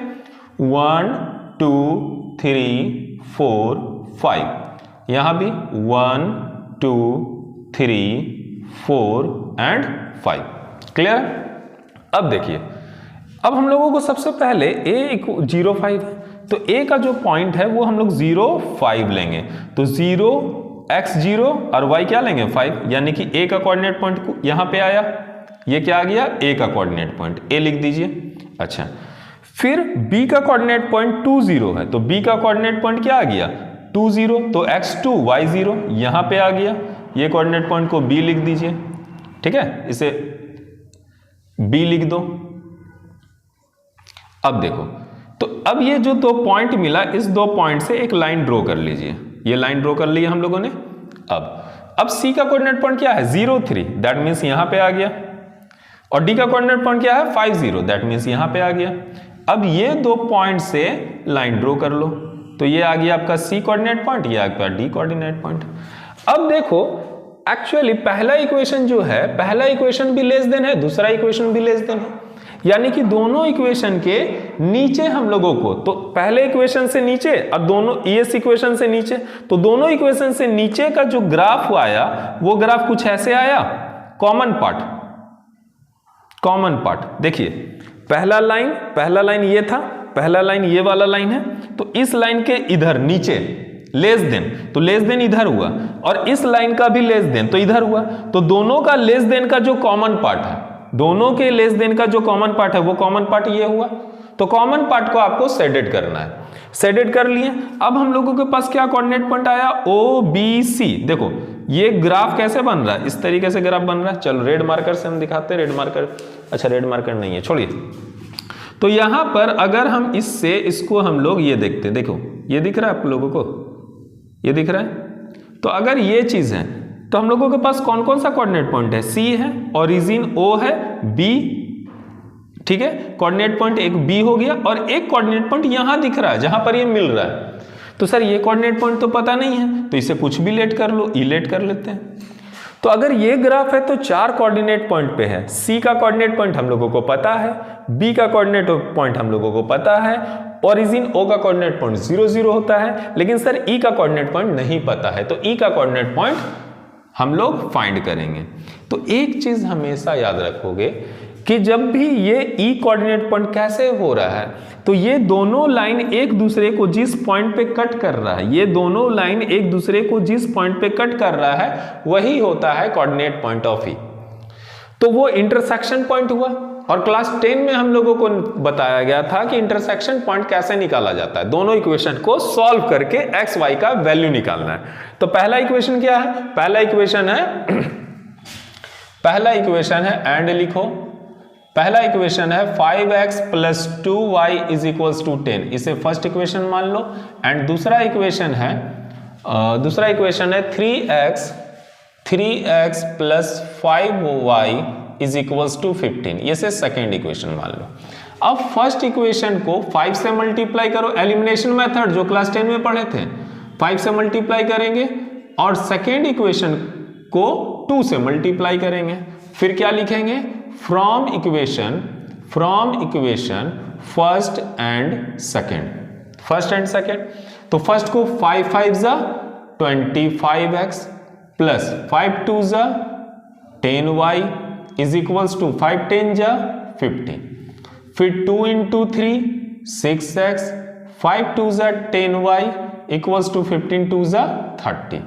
1 2 3 4 5, यहां भी 1 2 3 4 एंड 5। क्लियर? अब देखिए, अब हम लोगों को सबसे पहले a 0 5 है, तो a का जो पॉइंट है वो हम लोग 0 5 लेंगे, तो 0 x 0 और y क्या लेंगे 5, यानी कि a का कोऑर्डिनेट पॉइंट यहां पे आया, ये क्या आ गया a का कोऑर्डिनेट पॉइंट, a लिख दीजिए। अच्छा, फिर b का कोऑर्डिनेट पॉइंट 2 0 है, तो b का कोऑर्डिनेट पॉइंट क्या आ गया 2 0, तो x2 y 0 यहां पे आ गया, ये कोऑर्डिनेट पॉइंट को b लिख दीजिए। ठीक है, इसे b लिख दो। अब देखो, तो अब ये जो 2 पॉइंट मिला, इस 2 पॉइंट से एक लाइन ड्रॉ कर लीजिए, ये लाइन ड्रॉ कर ली हम लोगों ने। अब C का कोऑर्डिनेट पॉइंट क्या है 0 3, दैट मींस यहां पे आ गया, और D का कोऑर्डिनेट पॉइंट क्या है 5 0, दैट मींस यहां पे आ गया। अब ये 2 पॉइंट से लाइन ड्रॉ कर लो, तो ये आ गया आपका C कोऑर्डिनेट पॉइंट, ये आ गया D कोऑर्डिनेट पॉइंट। अब देखो, एक्चुअली पहला इक्वेशन जो है, पहला इक्वेशन भी लेस देन है, दूसरा इक्वेशन भी लेस देन है, यानी कि दोनों इक्वेशन के नीचे हम लोगों को, तो पहले इक्वेशन से नीचे और दोनों इस इक्वेशन से नीचे, तो दोनों इक्वेशन से नीचे का जो ग्राफ आया वो ग्राफ कुछ ऐसे आया। कॉमन पार्ट देखिए, पहला लाइन ये था, पहला लाइन ये वाला लाइन है, तो इस लाइन के इधर नीचे लेस देन, तो लेस देन इधर हुआ, और इस लाइन का भी लेस देन तो इधर हुआ, तो दोनों का लेस देन का जो कॉमन पार्ट है, दोनों के लेस देन का जो कॉमन पार्ट है वो कॉमन पार्ट ये हुआ। तो कॉमन पार्ट को आपको शेडेड करना है, शेडेड कर लिए। अब हम लोगों के पास क्या कोऑर्डिनेट पॉइंट आया OBC। देखो ये ग्राफ कैसे बन रहा है, इस तरीके से ग्राफ बन रहा है। चलो रेड मार्कर से हम दिखाते हैं, रेड मार्कर, अच्छा रेड मार्कर नहीं है, छोड़िए। तो यहां पर अगर हम इसको हम लोग ये देखते हैं, देखो ये दिख रहा है आप लोगों को, ये दिख रहा है। तो अगर ये चीज है, तो हम लोगों के पास कौन कौन सा कोऑर्डिनेट पॉइंट है, C है, ओरिजिन O है, B, ठीक है, कोऑर्डिनेट पॉइंट एक B हो गया, और एक कोऑर्डिनेट पॉइंट यहां दिख रहा है जहां पर ये मिल रहा है। तो सर ये कोऑर्डिनेट पॉइंट तो पता नहीं है, तो इसे कुछ भी लेट कर लो, लेट कर लेते हैं। तो अगर ये ग्राफ है तो 4 कोऑर्डिनेट पॉइंट पे है, C का कोऑर्डिनेट पॉइंट हम लोगों को पता है, B का कोऑर्डिनेट पॉइंट हम लोगों को पता है, ओरिजिन O का कोऑर्डिनेट पॉइंट 0 0 होता है, लेकिन सर E का कोऑर्डिनेट पॉइंट नहीं पता है, तो E का कोऑर्डिनेट पॉइंट हम लोग फाइंड करेंगे। तो एक चीज हमेशा याद रखोगे कि जब भी ये E कोऑर्डिनेट पॉइंट कैसे हो रहा है, तो ये दोनों लाइन एक दूसरे को जिस पॉइंट पे कट कर रहा है, ये दोनों लाइन एक दूसरे को जिस पॉइंट पे कट कर रहा है वही होता है कोऑर्डिनेट पॉइंट ऑफ E। तो वो इंटरसेक्शन पॉइंट हुआ, और क्लास 10 में हम लोगों को बताया गया था कि इंटरसेक्शन पॉइंट कैसे निकाला जाता है, दोनों इक्वेशन को सॉल्व करके x y का वैल्यू निकालना है। तो पहला इक्वेशन क्या है, पहला इक्वेशन है एंड लिखो, पहला इक्वेशन है 5x + 2y = 10, इसे फर्स्ट इक्वेशन मान लो। एंड दूसरा इक्वेशन है 3x + 5y = 15, ये से सेकेंड इक्वेशन मान लो। अब फर्स्ट इक्वेशन को 5 से मल्टीप्लाई करो, एलिमिनेशन मेथड जो क्लास 10 में पढ़े थे, 5 से मल्टीप्लाई करेंगे, और सेकेंड इक्वेशन को 2 से मल्टीप्लाई करेंगे। फिर क्या लिखेंगे, from equation first and second. तो फर्स्ट को 5 5 = 25x प्लस 5 2 = 10y = 5 10 = 50। फिर 2 × 3 6x, 5 2 = 10y = 15 2 = 30।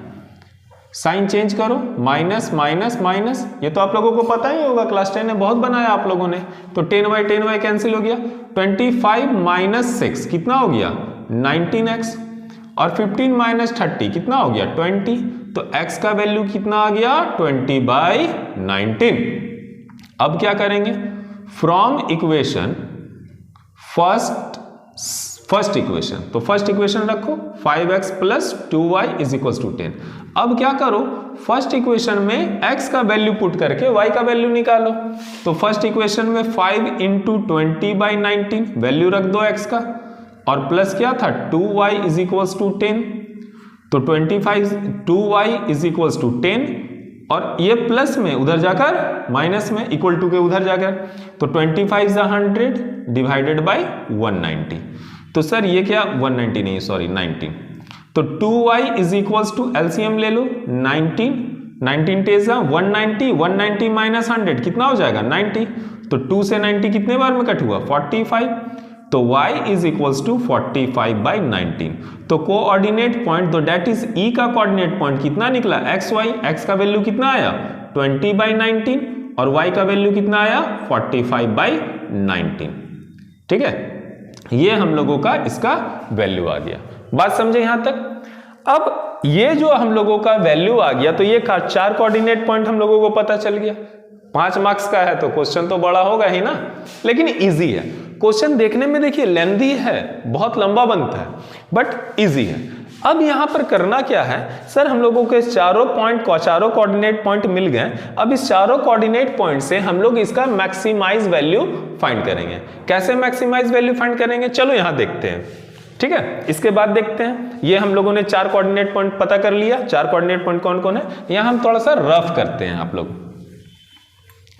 साइन चेंज करो, माइनस माइनस माइनस, ये तो आप लोगों को पता ही होगा, क्लास 10 में बहुत बनाया आप लोगों ने। तो 10y कैंसिल हो गया, 25 - 6 कितना हो गया 19x, और 15 - 30 कितना हो गया 20। तो x का वैल्यू कितना आ गया 20/19। अब क्या करेंगे, फ्रॉम इक्वेशन फर्स्ट इक्वेशन, तो फर्स्ट इक्वेशन रखो 5x + 2y = 10। अब क्या करो, फर्स्ट इक्वेशन में x का वैल्यू पुट करके y का वैल्यू निकालो। तो फर्स्ट इक्वेशन में 5 × 20/19 वैल्यू रख दो x का, और प्लस क्या था 2y = 10, तो 2y = 10, और ये प्लस में उधर जाकर माइनस में, इक्वल टू के उधर जाकर, तो 25 100 डिवाइडेड बाई 190। तो सर ये क्या 190 नहीं, सॉरी 19। तो 2y is equals to LCM ले लो 19 टेजा 190, 190 माइनस 100 कितना हो जाएगा 90। तो 2 से 90 कितने बार में कट हुआ 45। तो y is equals to 45 by 19। तो कोऑर्डिनेट पॉइंट, तो डेट इज ई का कोऑर्डिनेट पॉइंट कितना निकला एक्स वाई। एक्स का वैल्यू कितना आया 20 बाई 19 और y का वैल्यू कितना आया 45 बाई 19। ठीक है, ये हम लोगों का इसका वैल्यू आ गया। बात समझे यहां तक। अब ये जो हम लोगों का वैल्यू आ गया, तो ये 4 कोऑर्डिनेट पॉइंट हम लोगों को पता चल गया। 5 मार्क्स का है तो क्वेश्चन तो बड़ा होगा ही ना, लेकिन इजी है क्वेश्चन। देखने में देखिए लेंथी है, बहुत लंबा बनता है, बट इजी है। अब यहां पर करना क्या है सर, हम लोगों के चारों कोऑर्डिनेट पॉइंट मिल गए। अब इस चारों कोऑर्डिनेट पॉइंट से हम लोग इसका मैक्सिमाइज वैल्यू फाइंड करेंगे। कैसे मैक्सिमाइज वैल्यू फाइंड करेंगे, चलो यहां देखते हैं। ठीक है, इसके बाद देखते हैं। ये हम लोगों ने 4 कोऑर्डिनेट पॉइंट पता कर लिया। 4 कोऑर्डिनेट पॉइंट कौन कौन है, यहां हम थोड़ा सा रफ करते हैं। आप लोग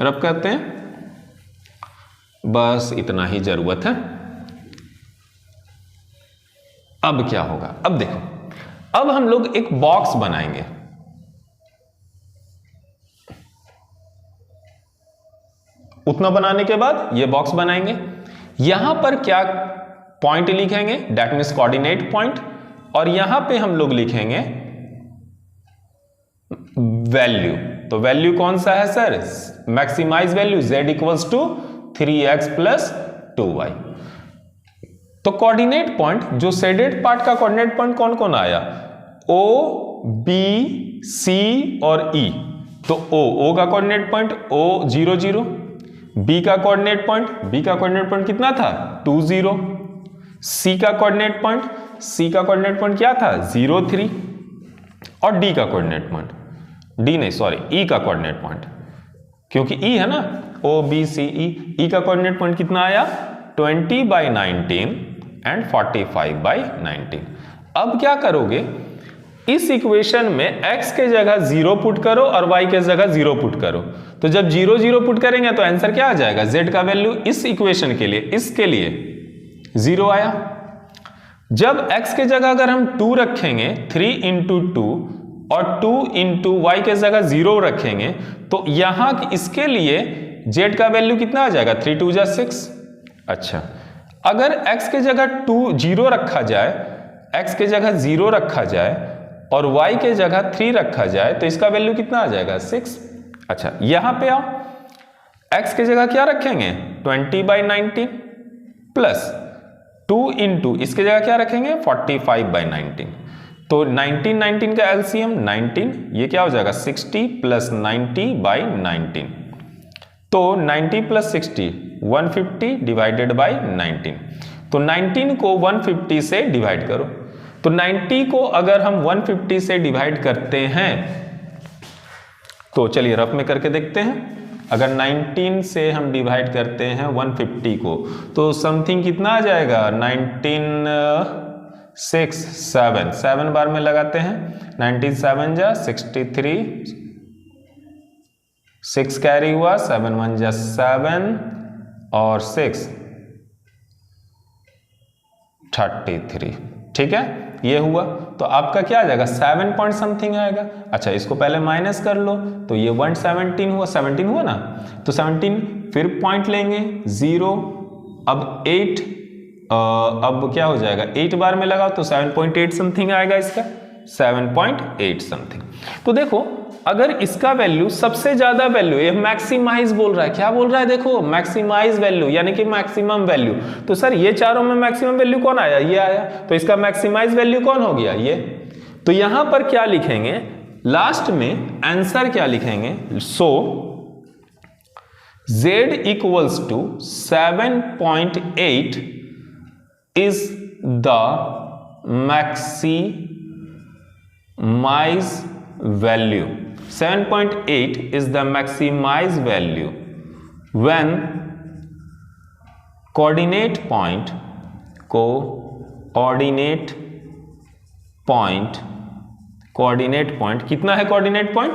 रफ करते हैं, बस इतना ही जरूरत है। अब क्या होगा, अब देखो, अब हम लोग एक बॉक्स बनाएंगे। उतना बनाने के बाद ये बॉक्स बनाएंगे। यहां पर क्या पॉइंट लिखेंगे, दैट मीन्स कोऑर्डिनेट पॉइंट, और यहां पे हम लोग लिखेंगे वैल्यू। तो वैल्यू कौन सा है sir, maximise value z equals to 3x plus 2y। तो कोऑर्डिनेट पॉइंट, जो शेडेड पार्ट का कोऑर्डिनेट पॉइंट कौन कौन आया, O, B, C और E। तो O का कोऑर्डिनेट पॉइंट O 0 0, B का कोऑर्डिनेट पॉइंट कितना था 2 0, C का कोऑर्डिनेट पॉइंट क्या था 0 3, और D का कोऑर्डिनेट पॉइंट, D नहीं सॉरी E का कोऑर्डिनेट पॉइंट, क्योंकि E है ना, O B C E का कोऑर्डिनेट पॉइंट कितना आया 20 बाई 19 एंड 45 बाई 19। अब क्या करोगे, इस इक्वेशन में x के जगह 0 पुट करो और y के जगह 0 पुट करो। तो जब 0 0 पुट करेंगे तो आंसर क्या आ जाएगा, z का वैल्यू इस इक्वेशन के लिए, इसके लिए 0 आया। जब x के जगह अगर हम 2 रखेंगे, 3 इंटू 2 और 2 इंटू वाई के जगह 0 रखेंगे, तो यहां इसके लिए z का वैल्यू कितना आ जाएगा 3 2 जा 6। अच्छा, अगर x के जगह 0 रखा जाए, x के जगह 0 रखा जाए और y के जगह 3 रखा जाए, तो इसका वैल्यू कितना आ जाएगा 6। अच्छा, यहां पे आओ, x के जगह क्या रखेंगे 20 बाई 19 प्लस 2 इंटू इसके जगह क्या रखेंगे 45 बाई 19। तो 19 का एलसीएम 19, ये क्या हो जाएगा 60 प्लस 90 बाई 19। तो 90 प्लस 60 150 डिवाइडेड बाई 19। तो 19 को 150 से डिवाइड करो। तो 90 को अगर हम 150 से डिवाइड करते हैं, तो चलिए रफ में करके देखते हैं। अगर 19 से हम डिवाइड करते हैं 150 को, तो समथिंग कितना आ जाएगा 7 बार में लगाते हैं। 19 7 जा 63, 6 कैरी हुआ, 7 1 जा 7 और 6 33। ठीक है, ये हुआ। तो आपका क्या आ जाएगा 7 पॉइंट समथिंग आएगा। अच्छा, इसको पहले माइनस कर लो, तो ये 117 हुआ, 17 हुआ ना, तो 17 फिर पॉइंट लेंगे 0, अब 8, अब क्या हो जाएगा 8 बार में लगाओ तो 7.8 समथिंग आएगा, इसका 7.8 समथिंग। तो देखो, अगर इसका वैल्यू सबसे ज्यादा वैल्यू, ये मैक्सिमाइज बोल रहा है, क्या बोल रहा है देखो, मैक्सिमाइज वैल्यू यानी कि मैक्सिमम वैल्यू। तो सर ये चारों में मैक्सिमम वैल्यू कौन आया, ये आया, तो इसका मैक्सिमाइज वैल्यू कौन हो गया, ये। तो यहां पर क्या लिखेंगे, लास्ट में आंसर क्या लिखेंगे, so z equals to 7.8 is the maximize value. 7.8 is the maximize value when coordinate point कितना है कोऑर्डिनेट पॉइंट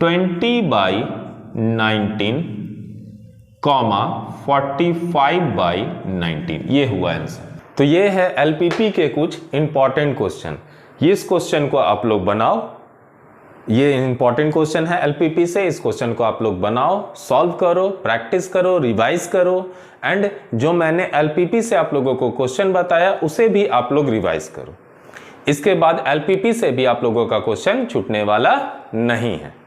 20/19 कॉमा 45/19, ये हुआ आंसर। तो ये है एलपीपी के कुछ इंपॉर्टेंट क्वेश्चन। इस क्वेश्चन को आप लोग बनाओ, ये इंपॉर्टेंट क्वेश्चन है एलपीपी से। इस क्वेश्चन को आप लोग बनाओ, सॉल्व करो, प्रैक्टिस करो, रिवाइज करो, एंड जो मैंने एलपीपी से आप लोगों को क्वेश्चन बताया उसे भी आप लोग रिवाइज करो। इसके बाद एलपीपी से भी आप लोगों का क्वेश्चन छूटने वाला नहीं है।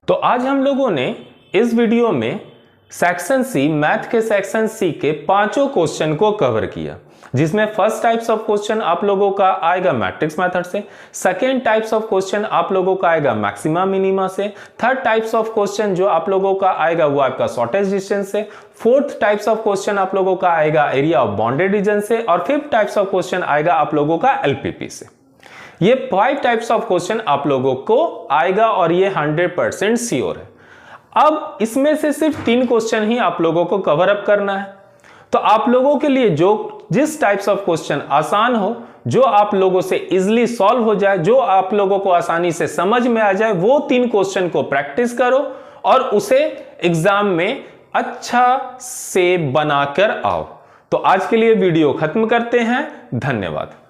तो आज हम लोगों ने इस वीडियो में सेक्शन सी, मैथ के सेक्शन सी के पांचों क्वेश्चन को कवर किया, जिसमें फर्स्ट टाइप्स ऑफ क्वेश्चन आप लोगों का आएगा मैट्रिक्स मेथड से, सेकेंड टाइप्स ऑफ क्वेश्चन आप लोगों का आएगा मैक्सिमा मिनिमा से, थर्ड टाइप्स ऑफ क्वेश्चन जो आप लोगों का आएगा वो आपका शॉर्टेज डिस्टेंस से, फोर्थ टाइप्स ऑफ क्वेश्चन आप लोगों का आएगा एरिया ऑफ बाउंडेड रीजन से, और फिफ्थ टाइप्स ऑफ क्वेश्चन आएगा आप लोगों का एलपीपी से। ये 5 टाइप्स ऑफ क्वेश्चन आप लोगों को आएगा और ये 100% श्योर है। अब इसमें से सिर्फ 3 क्वेश्चन ही आप लोगों को कवर अप करना है। तो आप लोगों के लिए जिस टाइप्स ऑफ क्वेश्चन आसान हो, जो आप लोगों से इजीली सॉल्व हो जाए, जो आप लोगों को आसानी से समझ में आ जाए, वो 3 क्वेश्चन को प्रैक्टिस करो और उसे एग्जाम में अच्छा से बनाकर आओ। तो आज के लिए वीडियो खत्म करते हैं। धन्यवाद।